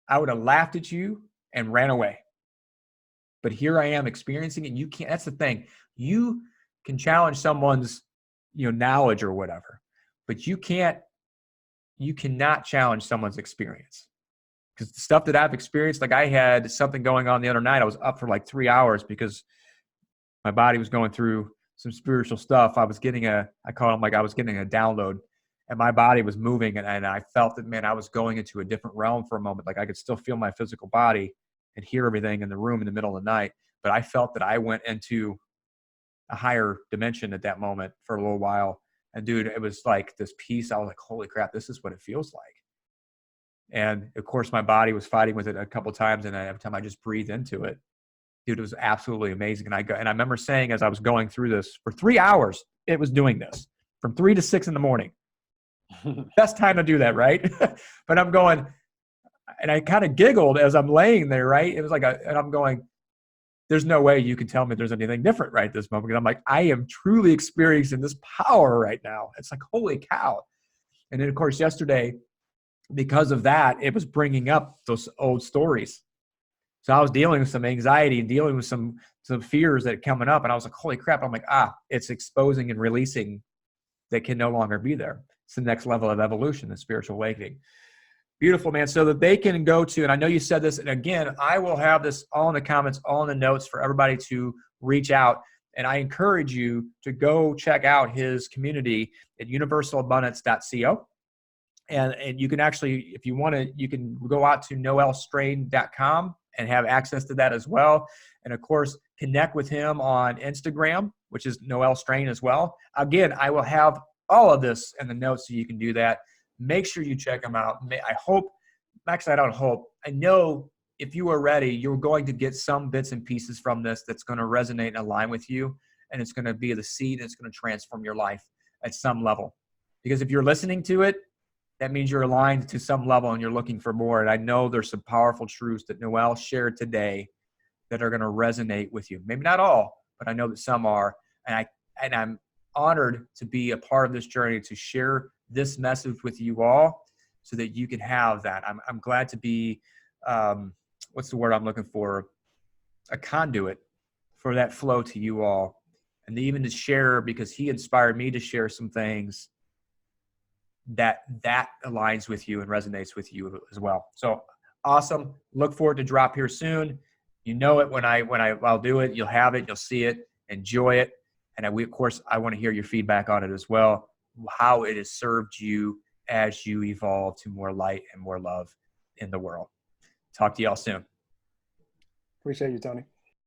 Speaker 1: I would have laughed at you and ran away. But here I am experiencing it. And you can't, that's the thing. You can challenge someone's, knowledge or whatever, but you cannot challenge someone's experience. Because the stuff that I've experienced, like I had something going on the other night. I was up for like 3 hours because my body was going through some spiritual stuff. I was getting I was getting a download, and my body was moving, and I felt that, man, I was going into a different realm for a moment. Like I could still feel my physical body and hear everything in the room in the middle of the night. But I felt that I went into a higher dimension at that moment for a little while. And dude, it was like this peace. I was like, holy crap, this is what it feels like. And of course, my body was fighting with it a couple of times. And every time I just breathed into it, dude, it was absolutely amazing. And I remember saying, as I was going through this for 3 hours, it was doing this from 3 to 6 in the morning. Best time to do that, right? But I'm going, and I kind of giggled as I'm laying there, right? It was like, and I'm going, there's no way you can tell me there's anything different right this moment. Because I'm like, I am truly experiencing this power right now. It's like, holy cow. And then of course, yesterday, because of that, it was bringing up those old stories. So I was dealing with some anxiety and dealing with some fears that are coming up. And I was like, holy crap. I'm like, it's exposing and releasing that can no longer be there. It's the next level of evolution, the spiritual awakening. Beautiful, man. So that they can go to, and I know you said this, and again, I will have this all in the comments, all in the notes for everybody to reach out. And I encourage you to go check out his community at universalabundance.co. And you can actually, if you want to, you can go out to noelstrane.com and have access to that as well. And of course, connect with him on Instagram, which is Noel Strane as well. Again, I will have all of this in the notes so you can do that. Make sure you check him out. I hope, actually, I don't hope, I know if you are ready, you're going to get some bits and pieces from this that's going to resonate and align with you. And it's going to be the seed, and it's going to transform your life at some level. Because if you're listening to it, that means you're aligned to some level and you're looking for more. And I know there's some powerful truths that Noel shared today that are going to resonate with you. Maybe not all, but I know that some are. And I'm honored to be a part of this journey, to share this message with you all so that you can have that. I'm glad to be, what's the word I'm looking for? A conduit for that flow to you all. And even to share, because he inspired me to share some things that aligns with you and resonates with you as well. So awesome. Look forward to drop here soon. You know it when I'll do it. You'll have it. You'll see it. Enjoy it. And of course, I want to hear your feedback on it as well, how it has served you as you evolve to more light and more love in the world. Talk to y'all soon.
Speaker 2: Appreciate you, Tony.